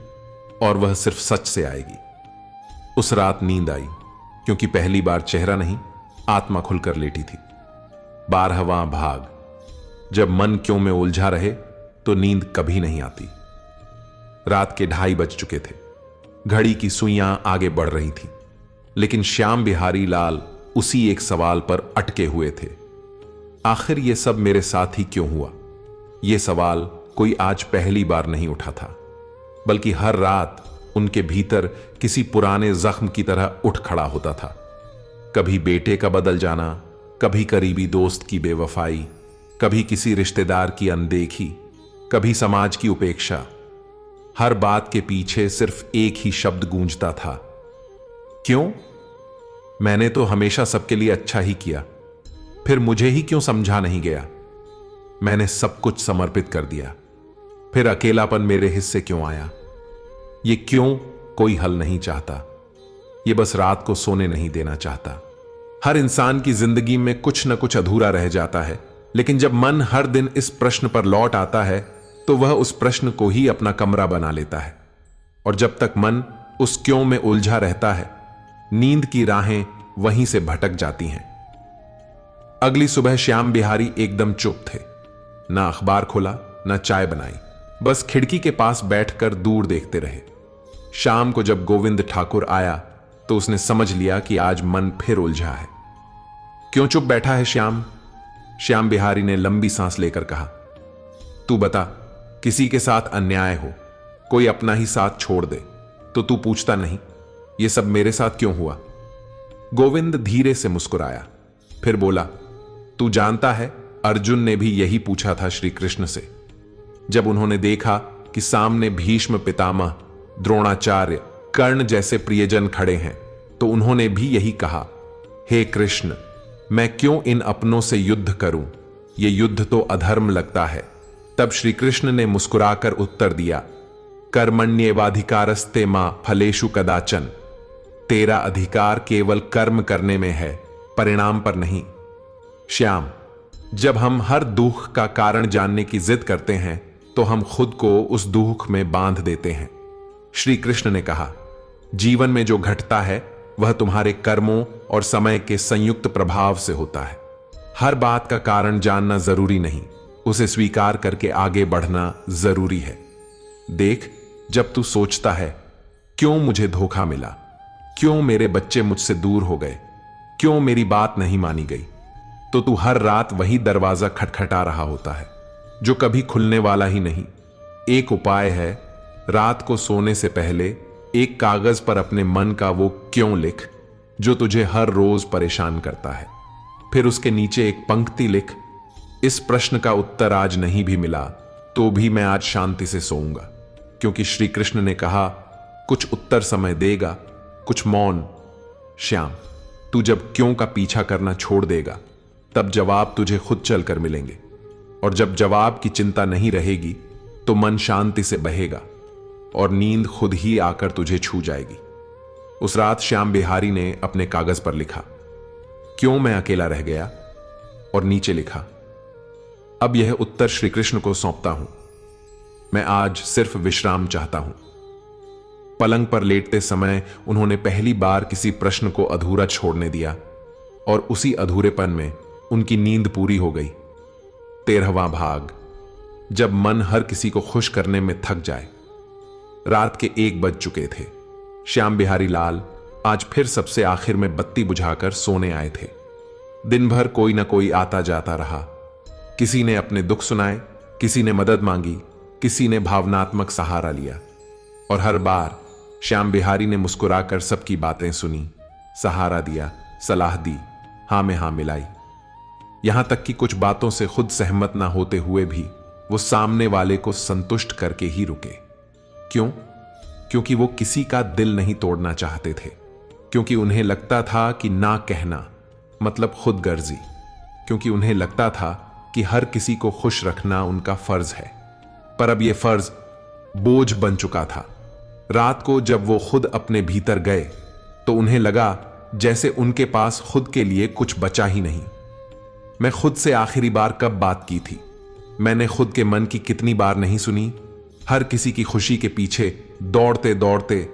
और वह सिर्फ सच से आएगी। उस रात नींद आई क्योंकि पहली बार चेहरा नहीं, आत्मा खुलकर लेटी थी। 12वां भाग। जब मन क्यों में उलझा रहे तो नींद कभी नहीं आती। रात के 2:30 बज चुके थे। घड़ी की सुइयां आगे बढ़ रही थीं, लेकिन श्याम बिहारी लाल उसी एक सवाल पर अटके हुए थे। आखिर यह सब मेरे साथ ही क्यों हुआ? यह सवाल कोई आज पहली बार नहीं उठा था, बल्कि हर रात उनके भीतर किसी पुराने जख्म की तरह उठ खड़ा होता था। कभी बेटे का बदल जाना, कभी करीबी दोस्त की बेवफाई, कभी किसी रिश्तेदार की अनदेखी, कभी समाज की उपेक्षा। हर बात के पीछे सिर्फ एक ही शब्द गूंजता था, क्यों? मैंने तो हमेशा सबके लिए अच्छा ही किया, फिर मुझे ही क्यों समझा नहीं गया? मैंने सब कुछ समर्पित कर दिया, फिर अकेलापन मेरे हिस्से क्यों आया? ये क्यों कोई हल नहीं चाहता। ये बस रात को सोने नहीं देना चाहता। हर इंसान की जिंदगी में कुछ न कुछ अधूरा रह जाता है, लेकिन जब मन हर दिन इस प्रश्न पर लौट आता है तो वह उस प्रश्न को ही अपना कमरा बना लेता है। और जब तक मन उस क्यों में उलझा रहता है, नींद की राहें वहीं से भटक जाती हैं। अगली सुबह श्याम बिहारी एकदम चुप थे। ना अखबार खोला, ना चाय बनाई, बस खिड़की के पास बैठकर दूर देखते रहे। शाम को जब गोविंद ठाकुर आया तो उसने समझ लिया कि आज मन फिर उलझा है। क्यों चुप बैठा है श्याम? श्याम बिहारी ने लंबी सांस लेकर कहा, तू बता, किसी के साथ अन्याय हो, कोई अपना ही साथ छोड़ दे तो तू पूछता नहीं, यह सब मेरे साथ क्यों हुआ? गोविंद धीरे से मुस्कुराया, फिर बोला, तू जानता है, अर्जुन ने भी यही पूछा था श्री कृष्ण से। जब उन्होंने देखा कि सामने भीष्म पितामह, द्रोणाचार्य, कर्ण जैसे प्रियजन खड़े हैं, तो उन्होंने भी यही कहा, हे कृष्ण, मैं क्यों इन अपनों से युद्ध करूं? यह युद्ध तो अधर्म लगता है। तब श्री कृष्ण ने मुस्कुराकर उत्तर दिया, कर्मण्येवाधिकारस्ते मां फलेषु कदाचन। तेरा अधिकार केवल कर्म करने में है, परिणाम पर नहीं। श्याम, जब हम हर दुख का कारण जानने की जिद करते हैं तो हम खुद को उस दुख में बांध देते हैं। श्री कृष्ण ने कहा, जीवन में जो घटता है वह तुम्हारे कर्मों और समय के संयुक्त प्रभाव से होता है। हर बात का कारण जानना जरूरी नहीं, उसे स्वीकार करके आगे बढ़ना जरूरी है। देख, जब तू सोचता है, क्यों मुझे धोखा मिला, क्यों मेरे बच्चे मुझसे दूर हो गए, क्यों मेरी बात नहीं मानी गई, तो तू हर रात वही दरवाजा खटखटा रहा होता है जो कभी खुलने वाला ही नहीं। एक उपाय है, रात को सोने से पहले एक कागज पर अपने मन का वो क्यों लिख जो तुझे हर रोज परेशान करता है। फिर उसके नीचे एक पंक्ति लिख, इस प्रश्न का उत्तर आज नहीं भी मिला तो भी मैं आज शांति से सोऊंगा, क्योंकि श्री कृष्ण ने कहा, कुछ उत्तर समय देगा, कुछ मौन। श्याम, तू जब क्यों का पीछा करना छोड़ देगा तब जवाब तुझे खुद चलकर मिलेंगे, और जब जवाब की चिंता नहीं रहेगी तो मन शांति से बहेगा और नींद खुद ही आकर तुझे छू जाएगी। उस रात श्याम बिहारी ने अपने कागज पर लिखा, क्यों मैं अकेला रह गया, और नीचे लिखा, अब यह उत्तर श्री कृष्ण को सौंपता हूं। मैं आज सिर्फ विश्राम चाहता हूं। पलंग पर लेटते समय उन्होंने पहली बार किसी प्रश्न को अधूरा छोड़ने दिया, और उसी अधूरेपन में उनकी नींद पूरी हो गई। 13वां भाग। जब मन हर किसी को खुश करने में थक जाए। रात के 1 बज चुके थे। श्याम बिहारी लाल आज फिर सबसे आखिर में बत्ती बुझाकर सोने आए थे। दिन भर कोई ना कोई आता जाता रहा। किसी ने अपने दुख सुनाए, किसी ने मदद मांगी, किसी ने भावनात्मक सहारा लिया, और हर बार श्याम बिहारी ने मुस्कुराकर सबकी बातें सुनी, सहारा दिया, सलाह दी, हां में हां मिलाई। यहां तक कि कुछ बातों से खुद सहमत ना होते हुए भी वो सामने वाले को संतुष्ट करके ही रुके। क्यों? क्योंकि वो किसी का दिल नहीं तोड़ना चाहते थे, क्योंकि उन्हें लगता था कि ना कहना मतलब खुद गर्जी, क्योंकि उन्हें लगता था कि हर किसी को खुश रखना उनका फर्ज है। पर अब यह फर्ज बोझ बन चुका था। रात को जब वो खुद अपने भीतर गए तो उन्हें लगा जैसे उनके पास खुद के लिए कुछ बचा ही नहीं। मैं खुद से आखिरी बार कब बात की थी? मैंने खुद के मन की कितनी बार नहीं सुनी। हर किसी की खुशी के पीछे दौड़ते दौड़ते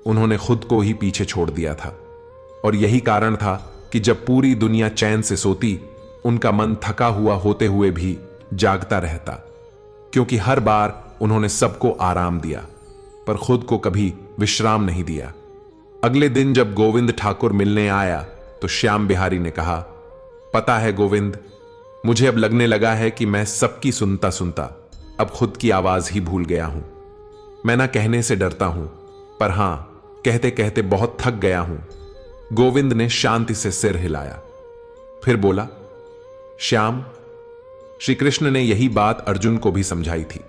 उन्होंने खुद को ही पीछे छोड़ दिया था। और यही कारण था कि जब पूरी दुनिया चैन से सोती, उनका मन थका हुआ होते हुए भी जागता रहता, क्योंकि हर बार उन्होंने सबको आराम दिया पर खुद को कभी विश्राम नहीं दिया। अगले दिन जब गोविंद ठाकुर मिलने आया तो श्याम बिहारी ने कहा, पता है गोविंद, मुझे अब लगने लगा है कि मैं सबकी सुनता सुनता अब खुद की आवाज ही भूल गया हूं। मैं ना कहने से डरता हूं, पर हां, कहते कहते बहुत थक गया हूं। गोविंद ने शांति से सिर हिलाया, फिर बोला, श्याम, श्री कृष्ण ने यही बात अर्जुन को भी समझाई थी।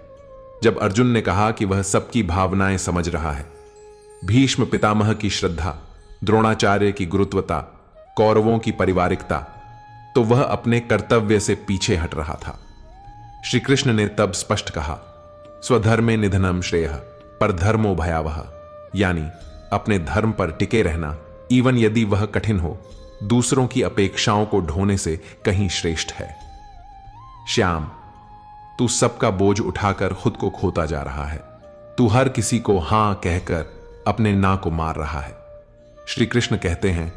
जब अर्जुन ने कहा कि वह सबकी भावनाएं समझ रहा है, भीष्म पितामह की श्रद्धा, द्रोणाचार्य की गुरुत्वता, कौरवों की पारिवारिकता, तो वह अपने कर्तव्य से पीछे हट रहा था। श्री कृष्ण ने तब स्पष्ट कहा, स्वधर्मे निधनम श्रेयः पर धर्मो भयावह, यानी अपने धर्म पर टिके रहना, इवन यदि वह कठिन हो, दूसरों की अपेक्षाओं को ढोने से कहीं श्रेष्ठ है। श्याम, तू सबका बोझ उठाकर खुद को खोता जा रहा है। तू हर किसी को हां कहकर अपने ना को मार रहा है। श्री कृष्ण कहते हैं,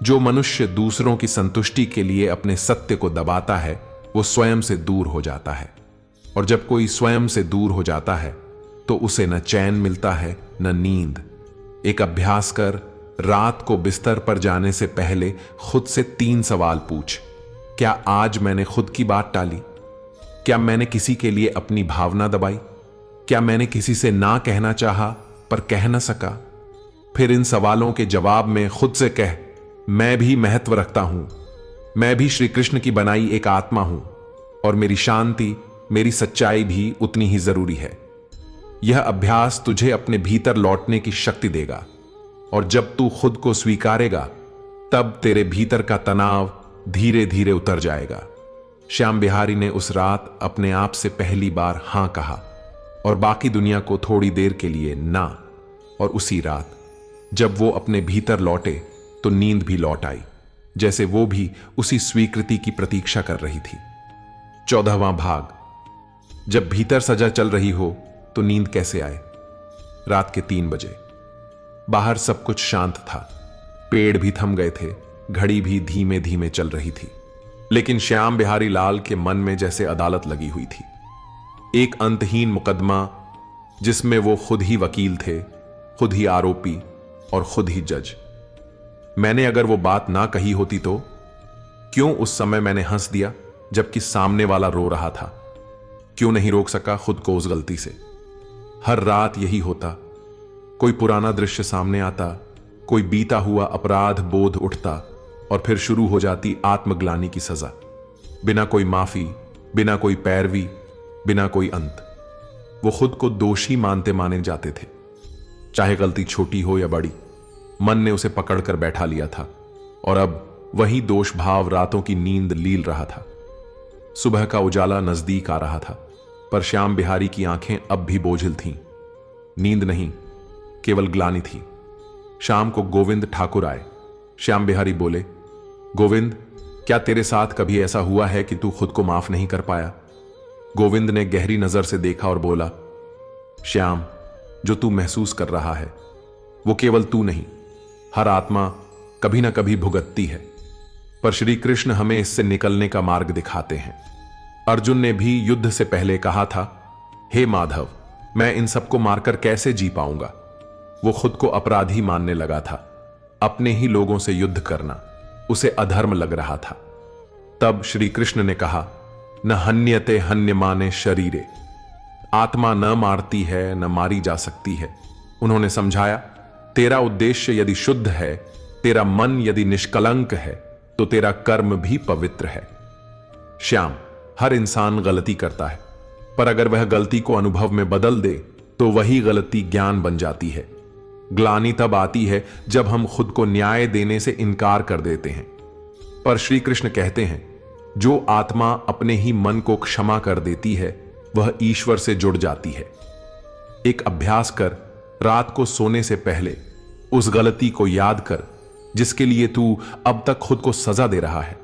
जो मनुष्य दूसरों की संतुष्टि के लिए अपने सत्य को दबाता है, वो स्वयं से दूर हो जाता है। और जब कोई स्वयं से दूर हो जाता है तो उसे न चैन मिलता है न नींद। एक अभ्यास कर, रात को बिस्तर पर जाने से पहले खुद से 3 सवाल पूछ। क्या आज मैंने खुद की बात टाली? क्या मैंने किसी के लिए अपनी भावना दबाई? क्या मैंने किसी से ना कहना चाहा पर कह न सका? फिर इन सवालों के जवाब में खुद से कह, मैं भी महत्व रखता हूं, मैं भी श्री कृष्ण की बनाई एक आत्मा हूं और मेरी शांति, मेरी सच्चाई भी उतनी ही जरूरी है। यह अभ्यास तुझे अपने भीतर लौटने की शक्ति देगा और जब तू खुद को स्वीकारेगा तब तेरे भीतर का तनाव धीरे धीरे उतर जाएगा। श्याम बिहारी ने उस रात अपने आप से पहली बार हां कहा और बाकी दुनिया को थोड़ी देर के लिए ना। और उसी रात जब वो अपने भीतर लौटे तो नींद भी लौट आई, जैसे वो भी उसी स्वीकृति की प्रतीक्षा कर रही थी। 14वां भाग। जब भीतर सजा चल रही हो तो नींद कैसे आए? रात के 3 बजे। बाहर सब कुछ शांत था, पेड़ भी थम गए थे, घड़ी भी धीमे धीमे चल रही थी, लेकिन श्याम बिहारी लाल के मन में जैसे अदालत लगी हुई थी। एक अंतहीन मुकदमा जिसमें वो खुद ही वकील थे, खुद ही आरोपी और खुद ही जज। मैंने अगर वो बात ना कही होती तो क्यों उस समय मैंने हंस दिया जबकि सामने वाला रो रहा था? क्यों नहीं रोक सका खुद को उस गलती से? हर रात यही होता, कोई पुराना दृश्य सामने आता, कोई बीता हुआ अपराध बोध उठता और फिर शुरू हो जाती आत्मग्लानि की सजा। बिना कोई माफी, बिना कोई पैरवी, बिना कोई अंत। वो खुद को दोषी मानते माने जाते थे, चाहे गलती छोटी हो या बड़ी। मन ने उसे पकड़कर बैठा लिया था और अब वही दोष भाव रातों की नींद लील रहा था। सुबह का उजाला नजदीक आ रहा था, पर श्याम बिहारी की आंखें अब भी बोझिल थीं। नींद नहीं, केवल ग्लानि थी। शाम को गोविंद ठाकुर आए। श्याम बिहारी बोले, गोविंद, क्या तेरे साथ कभी ऐसा हुआ है कि तू खुद को माफ नहीं कर पाया? गोविंद ने गहरी नजर से देखा और बोला, श्याम, जो तू महसूस कर रहा है वो केवल तू नहीं, हर आत्मा कभी ना कभी भुगतती है, पर श्री कृष्ण हमें इससे निकलने का मार्ग दिखाते हैं। अर्जुन ने भी युद्ध से पहले कहा था, हे माधव, मैं इन सबको मारकर कैसे जी पाऊंगा? वो खुद को अपराधी मानने लगा था। अपने ही लोगों से युद्ध करना उसे अधर्म लग रहा था। तब श्री कृष्ण ने कहा, न हन्यते हन्यमाने शरीरे, आत्मा न मारती है न मारी जा सकती है। उन्होंने समझाया, तेरा उद्देश्य यदि शुद्ध है, तेरा मन यदि निष्कलंक है, तो तेरा कर्म भी पवित्र है। श्याम, हर इंसान गलती करता है, पर अगर वह गलती को अनुभव में बदल दे तो वही गलती ज्ञान बन जाती है। ग्लानि तब आती है जब हम खुद को न्याय देने से इनकार कर देते हैं, पर श्री कृष्ण कहते हैं, जो आत्मा अपने ही मन को क्षमा कर देती है वह ईश्वर से जुड़ जाती है। एक अभ्यास कर, रात को सोने से पहले उस गलती को याद कर जिसके लिए तू अब तक खुद को सजा दे रहा है।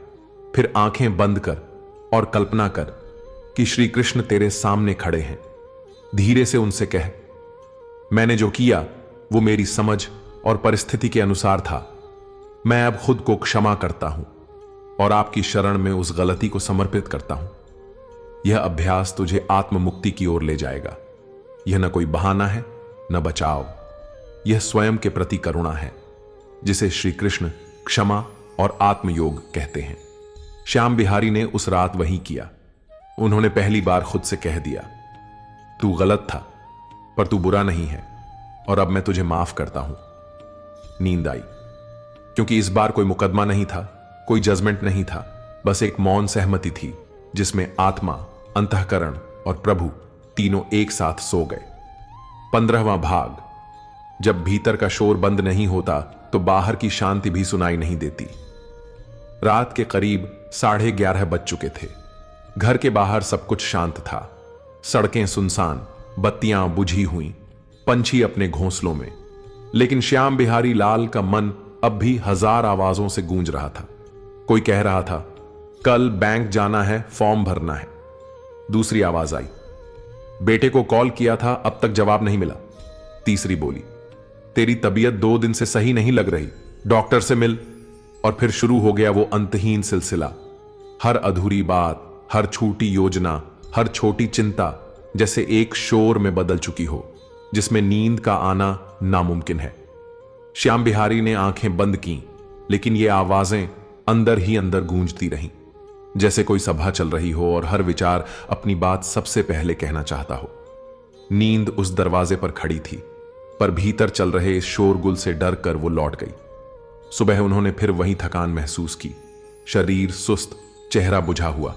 फिर आंखें बंद कर और कल्पना कर कि श्री कृष्ण तेरे सामने खड़े हैं। धीरे से उनसे कह, मैंने जो किया वो मेरी समझ और परिस्थिति के अनुसार था। मैं अब खुद को क्षमा करता हूं और आपकी शरण में उस गलती को समर्पित करता हूं। यह अभ्यास तुझे आत्म मुक्ति की ओर ले जाएगा। यह न कोई बहाना है, न बचाव। यह स्वयं के प्रति करुणा है, जिसे श्री कृष्ण क्षमा और आत्मयोग कहते हैं। श्याम बिहारी ने उस रात वही किया। उन्होंने पहली बार खुद से कह दिया, तू गलत था, पर तू बुरा नहीं है और अब मैं तुझे माफ करता हूं। नींद आई, क्योंकि इस बार कोई मुकदमा नहीं था, कोई जजमेंट नहीं था, बस एक मौन सहमति थी जिसमें आत्मा, अंतःकरण और प्रभु तीनों एक साथ सो गए। 15वां भाग। जब भीतर का शोर बंद नहीं होता तो बाहर की शांति भी सुनाई नहीं देती। रात के करीब 11:30 बज चुके थे। घर के बाहर सब कुछ शांत था। सड़कें सुनसान, बत्तियां बुझी हुई, पंछी अपने घोंसलों में। लेकिन श्याम बिहारी लाल का मन अब भी 1000 आवाजों से गूंज रहा था। कोई कह रहा था, कल बैंक जाना है, फॉर्म भरना है। दूसरी आवाज आई, बेटे को कॉल किया था, अब तक जवाब नहीं मिला। तीसरी बोली, तेरी तबीयत 2 दिन से सही नहीं लग रही, डॉक्टर से मिल। और फिर शुरू हो गया वो अंतहीन सिलसिला। हर अधूरी बात, हर छोटी योजना, हर छोटी चिंता जैसे एक शोर में बदल चुकी हो, जिसमें नींद का आना नामुमकिन है। श्याम बिहारी ने आंखें बंद की, लेकिन ये आवाजें अंदर ही अंदर गूंजती रहीं, जैसे कोई सभा चल रही हो और हर विचार अपनी बात सबसे पहले कहना चाहता हो। नींद उस दरवाजे पर खड़ी थी, पर भीतर चल रहे इस शोरगुल से डर कर वो लौट गई। सुबह उन्होंने फिर वही थकान महसूस की। शरीर सुस्त, चेहरा बुझा हुआ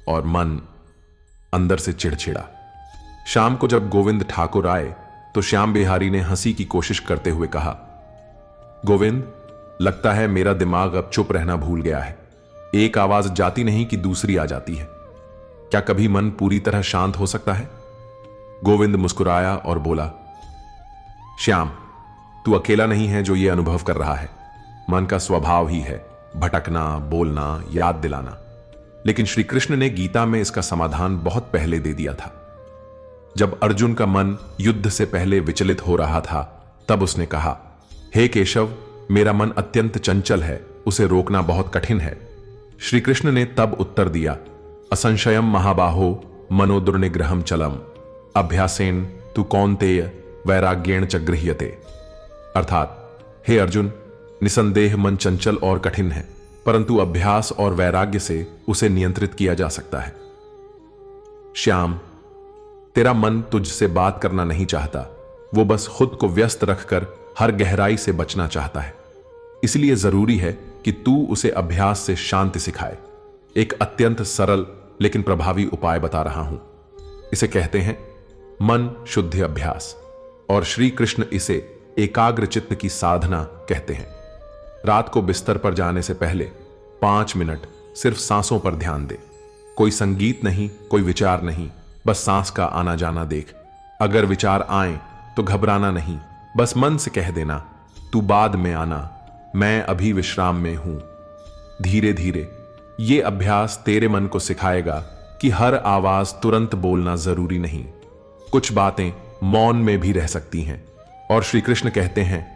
और मन अंदर से चिड़चिड़ा। शाम को जब गोविंद ठाकुर आए तो श्याम बिहारी ने हंसी की कोशिश करते हुए कहा, गोविंद, लगता है मेरा दिमाग अब चुप रहना भूल गया है। एक आवाज जाती नहीं कि दूसरी आ जाती है। क्या कभी मन पूरी तरह शांत हो सकता है? गोविंद मुस्कुराया और बोला, श्याम, तू अकेला नहीं है जो यह अनुभव कर रहा है। मन का स्वभाव ही है भटकना, बोलना, याद दिलाना। लेकिन श्री कृष्ण ने गीता में इसका समाधान बहुत पहले दे दिया था। जब अर्जुन का मन युद्ध से पहले विचलित हो रहा था, तब उसने कहा, हे केशव, मेरा मन अत्यंत चंचल है, उसे रोकना बहुत कठिन है। श्री कृष्ण ने तब उत्तर दिया, असंशयम महाबाहो मनोदुर्निग्रहम चलम अभ्यासेन तु कौन्तेय वैराग्येण च गृह्यते। अर्थात, हे अर्जुन, निसंदेह मन चंचल और कठिन है, परंतु अभ्यास और वैराग्य से उसे नियंत्रित किया जा सकता है। श्याम, तेरा मन तुझसे बात करना नहीं चाहता, वो बस खुद को व्यस्त रखकर हर गहराई से बचना चाहता है। इसलिए जरूरी है कि तू उसे अभ्यास से शांति सिखाए। एक अत्यंत सरल लेकिन प्रभावी उपाय बता रहा हूं। इसे कहते हैं मन शुद्धि अभ्यास, और श्री कृष्ण इसे एकाग्र चित्त की साधना कहते हैं। रात को बिस्तर पर जाने से पहले 5 मिनट सिर्फ सांसों पर ध्यान दे। कोई संगीत नहीं, कोई विचार नहीं, बस सांस का आना जाना देख। अगर विचार आए तो घबराना नहीं, बस मन से कह देना, तू बाद में आना, मैं अभी विश्राम में हूं। धीरे धीरे ये अभ्यास तेरे मन को सिखाएगा कि हर आवाज तुरंत बोलना जरूरी नहीं। कुछ बातें मौन में भी रह सकती हैं, और श्री कृष्ण कहते हैं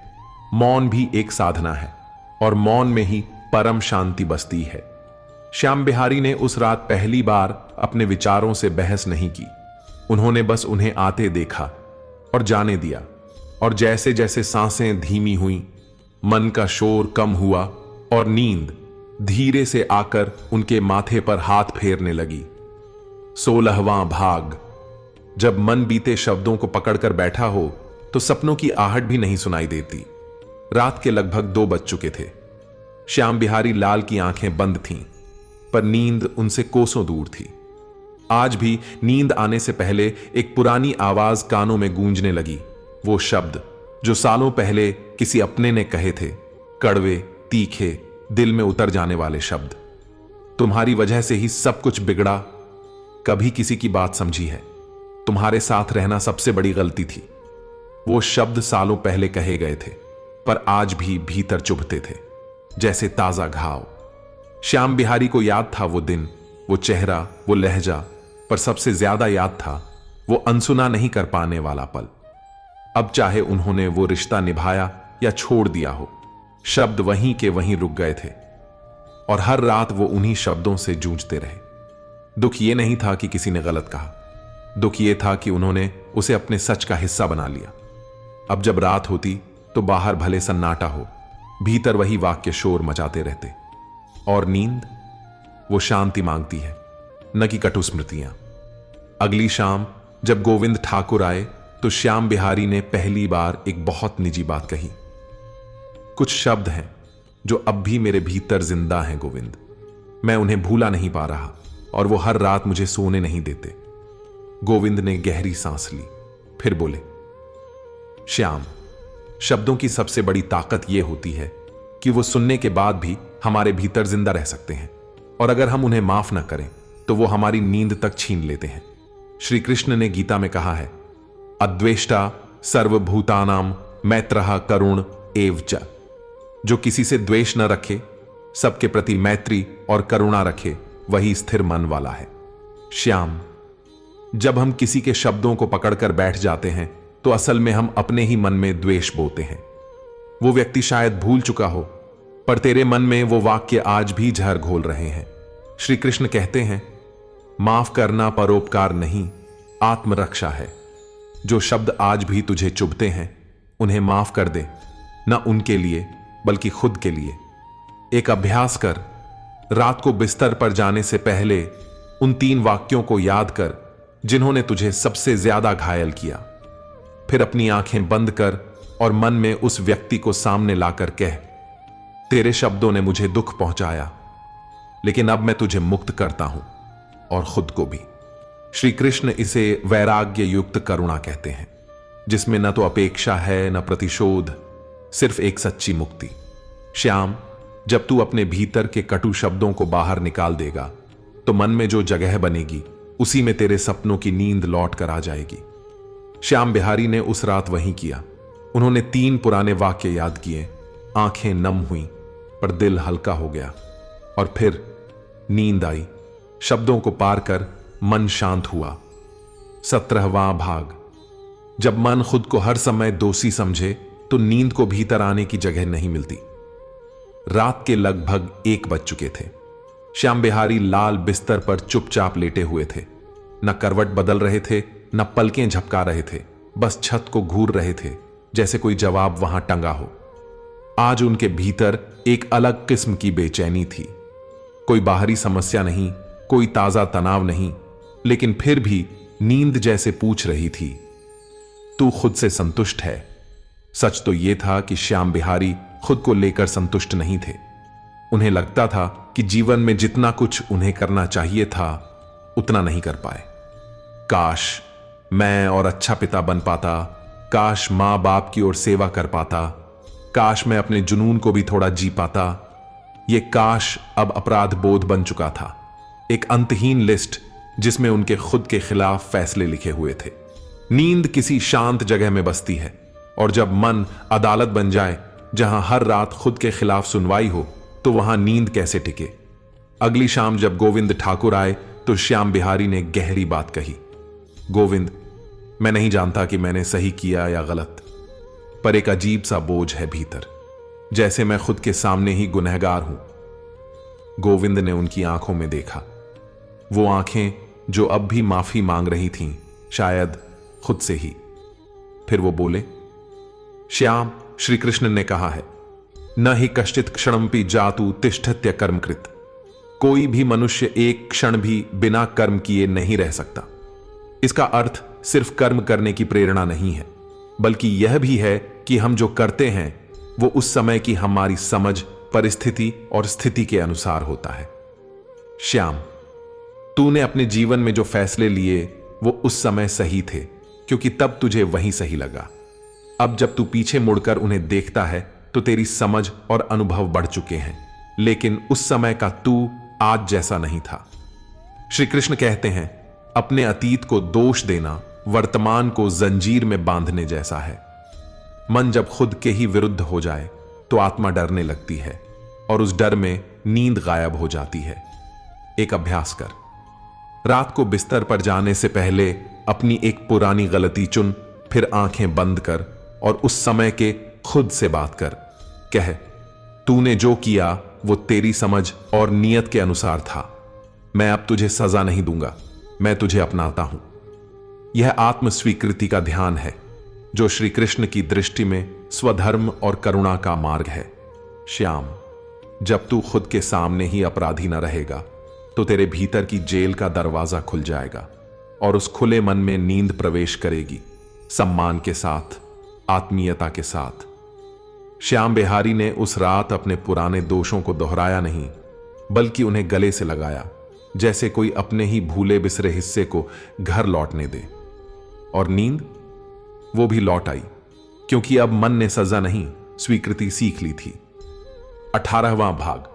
मौन भी एक साधना है और मौन में ही परम शांति बसती है। श्याम बिहारी ने उस रात पहली बार अपने विचारों से बहस नहीं की। उन्होंने बस उन्हें आते देखा और जाने दिया, और जैसे जैसे सांसें धीमी हुई, मन का शोर कम हुआ और नींद धीरे से आकर उनके माथे पर हाथ फेरने लगी। 16वां भाग। जब मन बीते शब्दों को पकड़कर बैठा हो तो सपनों की आहट भी नहीं सुनाई देती। रात के लगभग 2 बज चुके थे। श्याम बिहारी लाल की आंखें बंद थीं, पर नींद उनसे कोसों दूर थी। आज भी नींद आने से पहले एक पुरानी आवाज कानों में गूंजने लगी। वो शब्द जो सालों पहले किसी अपने ने कहे थे, कड़वे, तीखे, दिल में उतर जाने वाले शब्द। तुम्हारी वजह से ही सब कुछ बिगड़ा। कभी किसी की बात समझी है? तुम्हारे साथ रहना सबसे बड़ी गलती थी। वो शब्द सालों पहले कहे गए थे, पर आज भी भीतर चुभते थे जैसे ताजा घाव। श्याम बिहारी को याद था वो दिन, वो चेहरा, वो लहजा, पर सबसे ज्यादा याद था वो अनसुना नहीं कर पाने वाला पल। अब चाहे उन्होंने वो रिश्ता निभाया या छोड़ दिया हो, शब्द वहीं के वहीं रुक गए थे और हर रात वो उन्हीं शब्दों से जूझते रहे। दुख ये नहीं था कि किसी ने गलत कहा, दुख ये था कि उन्होंने उसे अपने सच का हिस्सा बना लिया। अब जब रात होती तो बाहर भले सन्नाटा हो, भीतर वही वाक्य शोर मचाते रहते। और नींद, वो शांति मांगती है, न कि कटु स्मृतियां। अगली शाम जब गोविंद ठाकुर आए तो श्याम बिहारी ने पहली बार एक बहुत निजी बात कही। कुछ शब्द हैं जो अब भी मेरे भीतर जिंदा हैं गोविंद, मैं उन्हें भूला नहीं पा रहा और वो हर रात मुझे सोने नहीं देते। गोविंद ने गहरी सांस ली, फिर बोले, श्याम, शब्दों की सबसे बड़ी ताकत यह होती है कि वो सुनने के बाद भी हमारे भीतर जिंदा रह सकते हैं, और अगर हम उन्हें माफ न करें तो वो हमारी नींद तक छीन लेते हैं। श्री कृष्ण ने गीता में कहा है, अद्वेष्टा सर्वभूतानाम मैत्रः करुण एव च। जो किसी से द्वेष न रखे, सबके प्रति मैत्री और करुणा रखे, वही स्थिर मन वाला है। श्याम, जब हम किसी के शब्दों को पकड़कर बैठ जाते हैं तो असल में हम अपने ही मन में द्वेष बोते हैं। वो व्यक्ति शायद भूल चुका हो, पर तेरे मन में वो वाक्य आज भी जहर घोल रहे हैं। श्री कृष्ण कहते हैं, माफ करना परोपकार नहीं, आत्मरक्षा है। जो शब्द आज भी तुझे चुभते हैं, उन्हें माफ कर दे, न उनके लिए बल्कि खुद के लिए। एक अभ्यास कर, रात को बिस्तर पर जाने से पहले उन 3 वाक्यों को याद कर जिन्होंने तुझे सबसे ज्यादा घायल किया। फिर अपनी आंखें बंद कर और मन में उस व्यक्ति को सामने लाकर कह, तेरे शब्दों ने मुझे दुख पहुंचाया, लेकिन अब मैं तुझे मुक्त करता हूं, और खुद को भी। श्री कृष्ण इसे वैराग्य युक्त करुणा कहते हैं, जिसमें न तो अपेक्षा है न प्रतिशोध, सिर्फ एक सच्ची मुक्ति। श्याम, जब तू अपने भीतर के कटु शब्दों को बाहर निकाल देगा तो मन में जो जगह बनेगी उसी में तेरे सपनों की नींद लौट कर आ जाएगी। श्याम बिहारी ने उस रात वही किया। उन्होंने 3 पुराने वाक्य याद किए, आंखें नम हुई पर दिल हल्का हो गया, और फिर नींद आई। शब्दों को पार कर मन शांत हुआ। 17वां भाग। जब मन खुद को हर समय दोषी समझे तो नींद को भीतर आने की जगह नहीं मिलती। रात के लगभग 1 बज चुके थे। श्याम बिहारी लाल बिस्तर पर चुपचाप लेटे हुए थे, न करवट बदल रहे थे न पलकें झपका रहे थे, बस छत को घूर रहे थे जैसे कोई जवाब वहां टंगा हो। आज उनके भीतर एक अलग किस्म की बेचैनी थी। कोई बाहरी समस्या नहीं, कोई ताजा तनाव नहीं, लेकिन फिर भी नींद जैसे पूछ रही थी, तू खुद से संतुष्ट है? सच तो यह था कि श्याम बिहारी खुद को लेकर संतुष्ट नहीं थे। उन्हें लगता था कि जीवन में जितना कुछ उन्हें करना चाहिए था उतना नहीं कर पाए। काश मैं और अच्छा पिता बन पाता, काश मां बाप की ओर सेवा कर पाता, काश मैं अपने जुनून को भी थोड़ा जी पाता। यह काश अब अपराध बोध बन चुका था, एक अंतहीन लिस्ट जिसमें उनके खुद के खिलाफ फैसले लिखे हुए थे। नींद किसी शांत जगह में बसती है, और जब मन अदालत बन जाए जहां हर रात खुद के खिलाफ सुनवाई हो, तो वहां नींद कैसे टिके। अगली शाम जब गोविंद ठाकुर आए तो श्याम बिहारी ने गहरी बात कही, गोविंद, मैं नहीं जानता कि मैंने सही किया या गलत, पर एक अजीब सा बोझ है भीतर, जैसे मैं खुद के सामने ही गुनहगार हूं। गोविंद ने उनकी आंखों में देखा, वो आंखें जो अब भी माफी मांग रही थीं, शायद खुद से ही। फिर वो बोले, श्याम, श्री कृष्ण ने कहा है, न ही कश्चित क्षणमपि जातु तिष्ठत्य कर्मकृत। कोई भी मनुष्य एक क्षण भी बिना कर्म किए नहीं रह सकता। इसका अर्थ सिर्फ कर्म करने की प्रेरणा नहीं है, बल्कि यह भी है कि हम जो करते हैं वो उस समय की हमारी समझ, परिस्थिति और स्थिति के अनुसार होता है। श्याम, तूने अपने जीवन में जो फैसले लिए वो उस समय सही थे, क्योंकि तब तुझे वही सही लगा। अब जब तू पीछे मुड़कर उन्हें देखता है तो तेरी समझ और अनुभव बढ़ चुके हैं, लेकिन उस समय का तू आज जैसा नहीं था। श्री कृष्ण कहते हैं, अपने अतीत को दोष देना वर्तमान को जंजीर में बांधने जैसा है। मन जब खुद के ही विरुद्ध हो जाए तो आत्मा डरने लगती है, और उस डर में नींद गायब हो जाती है। एक अभ्यास कर, रात को बिस्तर पर जाने से पहले अपनी एक पुरानी गलती चुन, फिर आंखें बंद कर और उस समय के खुद से बात कर। कह, तूने जो किया वो तेरी समझ और नियत के अनुसार था। मैं अब तुझे सजा नहीं दूंगा, मैं तुझे अपनाता हूं। यह आत्म स्वीकृति का ध्यान है, जो श्री कृष्ण की दृष्टि में स्वधर्म और करुणा का मार्ग है। श्याम, जब तू खुद के सामने ही अपराधी न रहेगा तो तेरे भीतर की जेल का दरवाजा खुल जाएगा और उस खुले मन में नींद प्रवेश करेगी, सम्मान के साथ, आत्मीयता के साथ। श्याम बिहारी ने उस रात अपने पुराने दोषों को दोहराया नहीं, बल्कि उन्हें गले से लगाया, जैसे कोई अपने ही भूले बिसरे हिस्से को घर लौटने दे। और नींद, वो भी लौट आई, क्योंकि अब मन ने सजा नहीं, स्वीकृति सीख ली थी। 18वां भाग।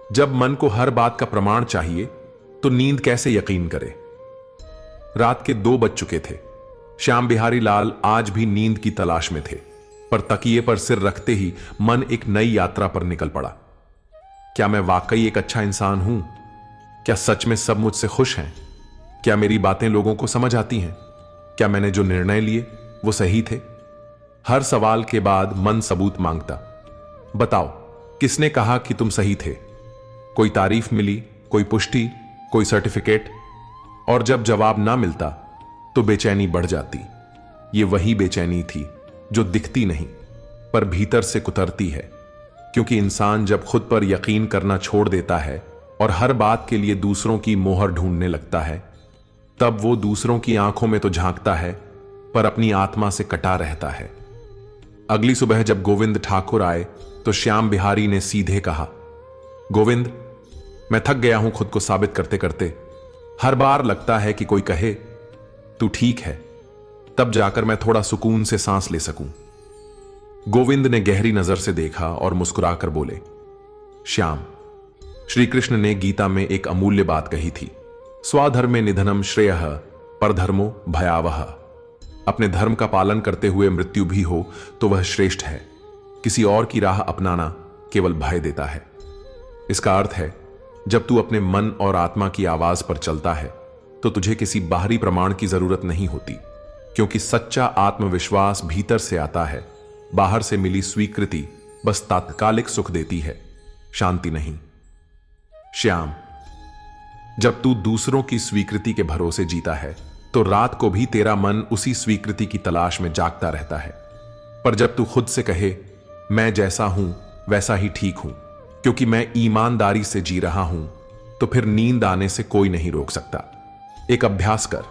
जब मन को हर बात का प्रमाण चाहिए तो नींद कैसे यकीन करे। रात के 2 बज चुके थे। श्याम बिहारी लाल आज भी नींद की तलाश में थे, पर तकिए पर सिर रखते ही मन एक नई यात्रा पर निकल पड़ा। क्या मैं वाकई एक अच्छा इंसान हूं? क्या सच में सब मुझसे खुश हैं? क्या मेरी बातें लोगों को समझ आती हैं? क्या मैंने जो निर्णय लिए वो सही थे? हर सवाल के बाद मन सबूत मांगता। बताओ, किसने कहा कि तुम सही थे? कोई तारीफ मिली, कोई पुष्टि, कोई सर्टिफिकेट? और जब जवाब ना मिलता तो बेचैनी बढ़ जाती। ये वही बेचैनी थी जो दिखती नहीं पर भीतर से कुतरती है, क्योंकि इंसान जब खुद पर यकीन करना छोड़ देता है और हर बात के लिए दूसरों की मोहर ढूंढने लगता है, तब वो दूसरों की आंखों में तो झांकता है पर अपनी आत्मा से कटा रहता है। अगली सुबह जब गोविंद ठाकुर आए तो श्याम बिहारी ने सीधे कहा, गोविंद, मैं थक गया हूं खुद को साबित करते करते। हर बार लगता है कि कोई कहे तू ठीक है, तब जाकर मैं थोड़ा सुकून से सांस ले सकूं। गोविंद ने गहरी नजर से देखा और मुस्कुराकर बोले, श्याम, श्री कृष्ण ने गीता में एक अमूल्य बात कही थी, स्वाधर्मे निधनम श्रेयः परधर्मो भयावह। अपने धर्म का पालन करते हुए मृत्यु भी हो तो वह श्रेष्ठ है। किसी और की राह अपनाना केवल भय देता है। इसका अर्थ है, जब तू अपने मन और आत्मा की आवाज पर चलता है तो तुझे किसी बाहरी प्रमाण की जरूरत नहीं होती, क्योंकि सच्चा आत्मविश्वास भीतर से आता है। बाहर से मिली स्वीकृति बस तात्कालिक सुख देती है, शांति नहीं। श्याम, जब तू दूसरों की स्वीकृति के भरोसे जीता है तो रात को भी तेरा मन उसी स्वीकृति की तलाश में जागता रहता है। पर जब तू खुद से कहे, मैं जैसा हूं वैसा ही ठीक हूं, क्योंकि मैं ईमानदारी से जी रहा हूं, तो फिर नींद आने से कोई नहीं रोक सकता। एक अभ्यास कर।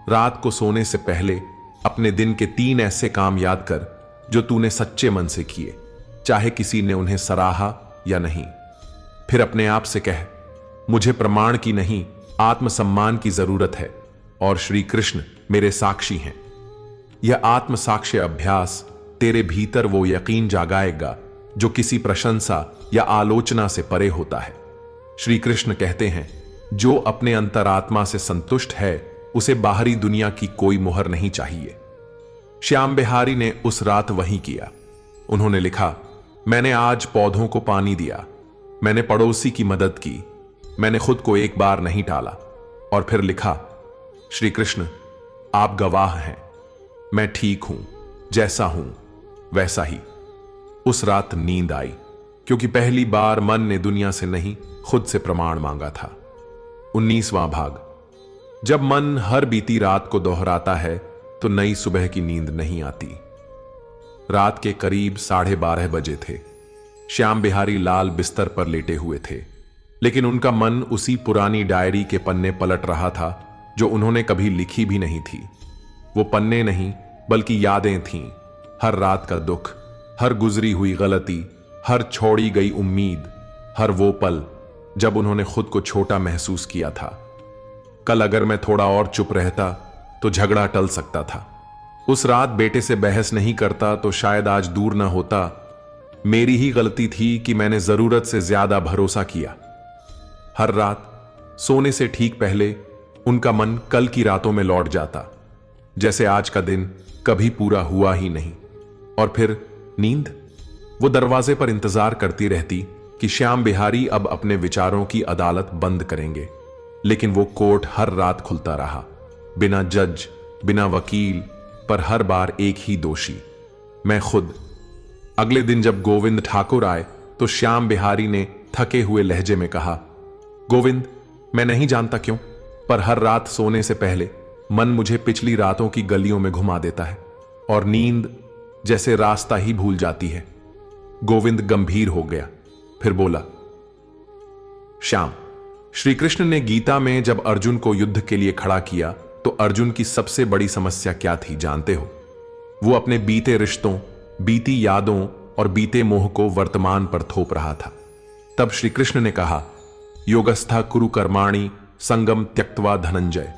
रात को सोने से पहले अपने दिन के 3 ऐसे काम याद कर जो तूने सच्चे मन से किए, चाहे किसी ने उन्हें सराहा या नहीं। फिर अपने आप से कह, मुझे प्रमाण की नहीं, आत्मसम्मान की जरूरत है और श्री कृष्ण मेरे साक्षी हैं। यह आत्म साक्ष्य अभ्यास तेरे भीतर वो यकीन जागाएगा जो किसी प्रशंसा या आलोचना से परे होता है। श्री कृष्ण कहते हैं, जो अपने अंतरात्मा से संतुष्ट है उसे बाहरी दुनिया की कोई मुहर नहीं चाहिए। श्याम बिहारी ने उस रात वही किया। उन्होंने लिखा, मैंने आज पौधों को पानी दिया, मैंने पड़ोसी की मदद की, मैंने खुद को एक बार नहीं टाला। और फिर लिखा, श्री कृष्ण आप गवाह हैं, मैं ठीक हूं, जैसा हूं वैसा ही। उस रात नींद आई, क्योंकि पहली बार मन ने दुनिया से नहीं, खुद से प्रमाण मांगा था। 19वां भाग। जब मन हर बीती रात को दोहराता है तो नई सुबह की नींद नहीं आती। रात के करीब 12:30 बजे थे। श्याम बिहारी लाल बिस्तर पर लेटे हुए थे, लेकिन उनका मन उसी पुरानी डायरी के पन्ने पलट रहा था जो उन्होंने कभी लिखी भी नहीं थी। वो पन्ने नहीं बल्कि यादें थीं। हर रात का दुख, हर गुजरी हुई गलती, हर छोड़ी गई उम्मीद, हर वो पल जब उन्होंने खुद को छोटा महसूस किया था। कल अगर मैं थोड़ा और चुप रहता तो झगड़ा टल सकता था। उस रात बेटे से बहस नहीं करता तो शायद आज दूर न होता। मेरी ही गलती थी कि मैंने जरूरत से ज्यादा भरोसा किया। हर रात सोने से ठीक पहले उनका मन कल की रातों में लौट जाता, जैसे आज का दिन कभी पूरा हुआ ही नहीं। और फिर नींद, वो दरवाजे पर इंतजार करती रहती कि श्याम बिहारी अब अपने विचारों की अदालत बंद करेंगे। लेकिन वो कोर्ट हर रात खुलता रहा, बिना जज, बिना वकील, पर हर बार एक ही दोषी, मैं खुद। अगले दिन जब गोविंद ठाकुर आए तो श्याम बिहारी ने थके हुए लहजे में कहा, गोविंद, मैं नहीं जानता क्यों, पर हर रात सोने से पहले मन मुझे पिछली रातों की गलियों में घुमा देता है और नींद जैसे रास्ता ही भूल जाती है। गोविंद गंभीर हो गया, फिर बोला, श्याम, श्री कृष्ण ने गीता में जब अर्जुन को युद्ध के लिए खड़ा किया तो अर्जुन की सबसे बड़ी समस्या क्या थी जानते हो? वो अपने बीते रिश्तों, बीती यादों और बीते मोह को वर्तमान पर थोप रहा था। तब श्री कृष्ण ने कहा, योगस्था कुरु कर्माणि संगम त्यक्त्वा धनंजय।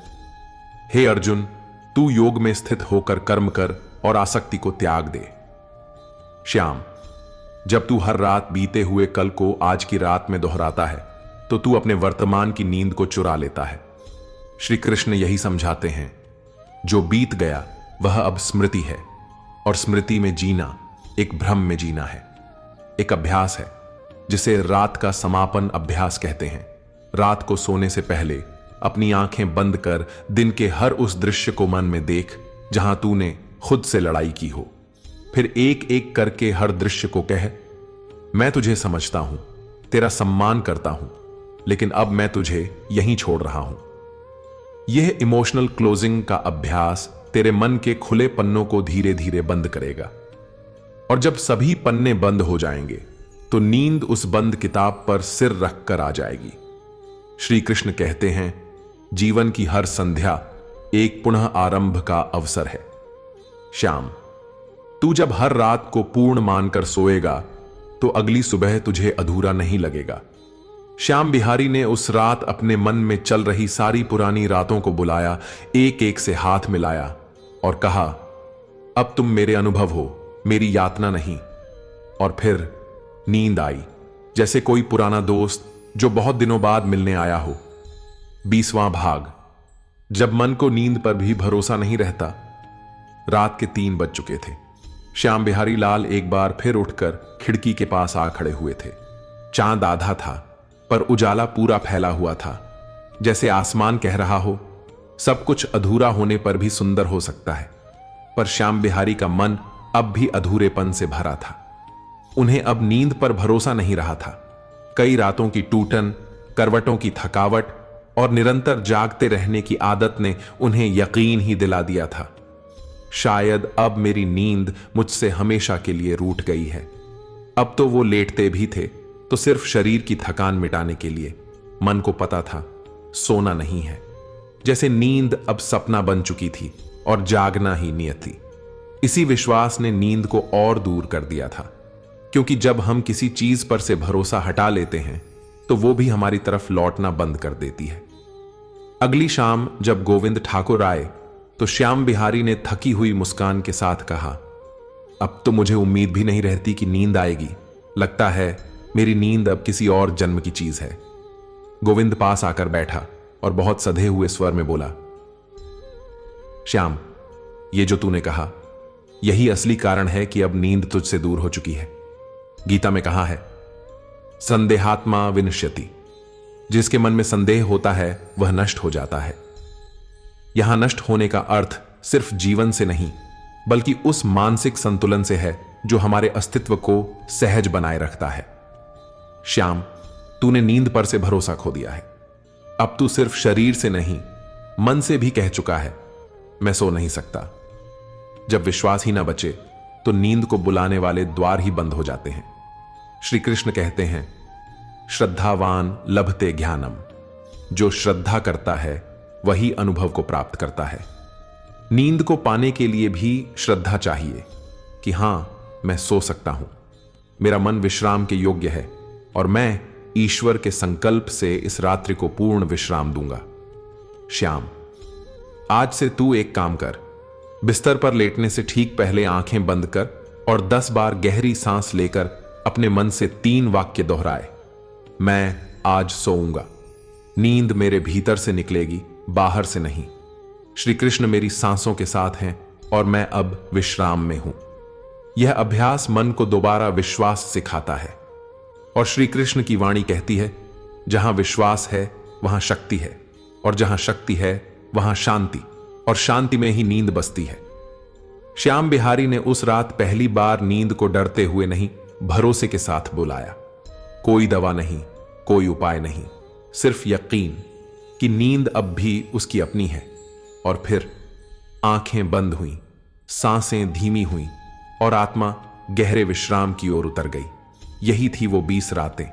हे अर्जुन, तू योग में स्थित होकर कर्म कर और आसक्ति को त्याग दे। श्याम, जब तू हर रात बीते हुए कल को आज की रात में दोहराता है तो तू अपने वर्तमान की नींद को चुरा लेता है। श्री कृष्ण यही समझाते हैं, जो बीत गया वह अब स्मृति है और स्मृति में जीना एक भ्रम में जीना है, एक अभ्यास है जिसे रात का समापन अभ्यास कहते हैं। रात को सोने से पहले अपनी आंखें बंद कर दिन के हर उस दृश्य को मन में देख जहां तूने खुद से लड़ाई की हो। फिर एक एक करके हर दृश्य को कह, मैं तुझे समझता हूं, तेरा सम्मान करता हूं, लेकिन अब मैं तुझे यहीं छोड़ रहा हूं। यह इमोशनल क्लोजिंग का अभ्यास तेरे मन के खुले पन्नों को धीरे धीरे बंद करेगा और जब सभी पन्ने बंद हो जाएंगे तो नींद उस बंद किताब पर सिर रखकर आ जाएगी। श्री कृष्ण कहते हैं, जीवन की हर संध्या एक पुनः आरंभ का अवसर है। श्याम, तू जब हर रात को पूर्ण मानकर सोएगा तो अगली सुबह तुझे अधूरा नहीं लगेगा। श्याम बिहारी ने उस रात अपने मन में चल रही सारी पुरानी रातों को बुलाया, एक एक से हाथ मिलाया और कहा, अब तुम मेरे अनुभव हो, मेरी यातना नहीं। और फिर नींद आई, जैसे कोई पुराना दोस्त जो बहुत दिनों बाद मिलने आया हो। 20वां भाग। जब मन को नींद पर भी भरोसा नहीं रहता। रात के 3 बज चुके थे। श्याम बिहारी लाल एक बार फिर उठकर खिड़की के पास आ खड़े हुए थे। चांद आधा था पर उजाला पूरा फैला हुआ था, जैसे आसमान कह रहा हो, सब कुछ अधूरा होने पर भी सुंदर हो सकता है। पर श्याम बिहारी का मन अब भी अधूरेपन से भरा था। उन्हें अब नींद पर भरोसा नहीं रहा था। कई रातों की टूटन, करवटों की थकावट और निरंतर जागते रहने की आदत ने उन्हें यकीन ही दिला दिया था, शायद अब मेरी नींद मुझसे हमेशा के लिए रूठ गई है। अब तो वो लेटते भी थे तो सिर्फ शरीर की थकान मिटाने के लिए। मन को पता था सोना नहीं है, जैसे नींद अब सपना बन चुकी थी और जागना ही नियत थी। इसी विश्वास ने नींद को और दूर कर दिया था, क्योंकि जब हम किसी चीज पर से भरोसा हटा लेते हैं तो वो भी हमारी तरफ लौटना बंद कर देती है। अगली शाम जब गोविंद ठाकुर आए तो श्याम बिहारी ने थकी हुई मुस्कान के साथ कहा, अब तो मुझे उम्मीद भी नहीं रहती कि नींद आएगी। लगता है मेरी नींद अब किसी और जन्म की चीज है। गोविंद पास आकर बैठा और बहुत सधे हुए स्वर में बोला, श्याम, ये जो तूने कहा यही असली कारण है कि अब नींद तुझसे दूर हो चुकी है। गीता में कहा है, संदेहात्मा विनश्यति, जिसके मन में संदेह होता है वह नष्ट हो जाता है। यहां नष्ट होने का अर्थ सिर्फ जीवन से नहीं बल्कि उस मानसिक संतुलन से है जो हमारे अस्तित्व को सहज बनाए रखता है। श्याम, तूने नींद पर से भरोसा खो दिया है। अब तू सिर्फ शरीर से नहीं मन से भी कह चुका है, मैं सो नहीं सकता। जब विश्वास ही ना बचे तो नींद को बुलाने वाले द्वार ही बंद हो जाते हैं। श्री कृष्ण कहते हैं, श्रद्धावान लभते ज्ञानम, जो श्रद्धा करता है वही अनुभव को प्राप्त करता है। नींद को पाने के लिए भी श्रद्धा चाहिए कि हां, मैं सो सकता हूं, मेरा मन विश्राम के योग्य है और मैं ईश्वर के संकल्प से इस रात्रि को पूर्ण विश्राम दूंगा। श्याम, आज से तू एक काम कर, बिस्तर पर लेटने से ठीक पहले आंखें बंद कर और 10 बार गहरी सांस लेकर अपने मन से 3 वाक्य दोहराए, मैं आज सोऊंगा। नींद मेरे भीतर से निकलेगी, बाहर से नहीं। श्री कृष्ण मेरी सांसों के साथ हैं और मैं अब विश्राम में हूं। यह अभ्यास मन को दोबारा विश्वास सिखाता है और श्री कृष्ण की वाणी कहती है, जहां विश्वास है वहां शक्ति है। और जहां शक्ति है वहां शांति, और शांति में ही नींद बसती है। श्याम बिहारी ने उस रात पहली बार नींद को डरते हुए नहीं, भरोसे के साथ बुलाया। कोई दवा नहीं, कोई उपाय नहीं, सिर्फ यकीन कि नींद अब भी उसकी अपनी है। और फिर आंखें बंद हुईं, सांसें धीमी हुईं और आत्मा गहरे विश्राम की ओर उतर गई। यही थी वो 20 रातें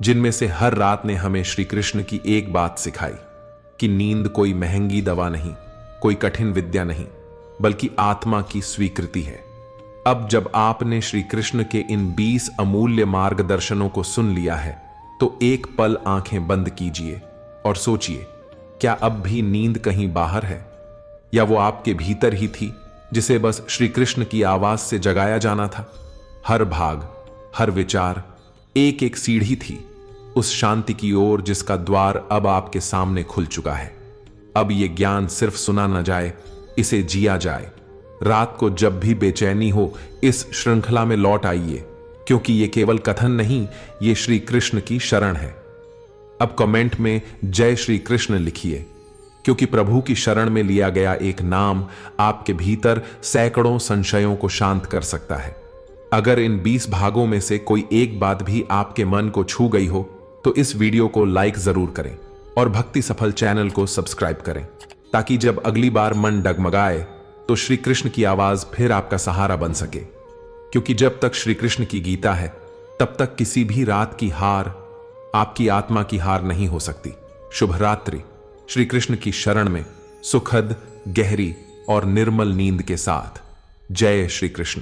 जिनमें से हर रात ने हमें श्री कृष्ण की एक बात सिखाई कि नींद कोई महंगी दवा नहीं, कोई कठिन विद्या नहीं, बल्कि आत्मा की स्वीकृति है। अब जब आपने श्री कृष्ण के इन 20 अमूल्य मार्गदर्शनों को सुन लिया है, तो एक पल आंखें बंद कीजिए और सोचिए, क्या अब भी नींद कहीं बाहर है, या वो आपके भीतर ही थी जिसे बस श्री कृष्ण की आवाज से जगाया जाना था। हर भाग, हर विचार एक एक सीढ़ी थी उस शांति की ओर जिसका द्वार अब आपके सामने खुल चुका है। अब ये ज्ञान सिर्फ सुना न जाए, इसे जिया जाए। रात को जब भी बेचैनी हो, इस श्रृंखला में लौट आइए, क्योंकि ये केवल कथन नहीं, ये श्री कृष्ण की शरण है। अब कमेंट में जय श्री कृष्ण लिखिए, क्योंकि प्रभु की शरण में लिया गया एक नाम आपके भीतर सैकड़ों संशयों को शांत कर सकता है। अगर इन 20 भागों में से कोई एक बात भी आपके मन को छू गई हो, तो इस वीडियो को लाइक जरूर करें और भक्ति सफल चैनल को सब्सक्राइब करें, ताकि जब अगली बार मन डगमगाए तो श्री कृष्ण की आवाज फिर आपका सहारा बन सके। क्योंकि जब तक श्री कृष्ण की गीता है, तब तक किसी भी रात की हार आपकी आत्मा की हार नहीं हो सकती। शुभ रात्रि। श्री कृष्ण की शरण में सुखद, गहरी और निर्मल नींद के साथ। जय श्री कृष्ण।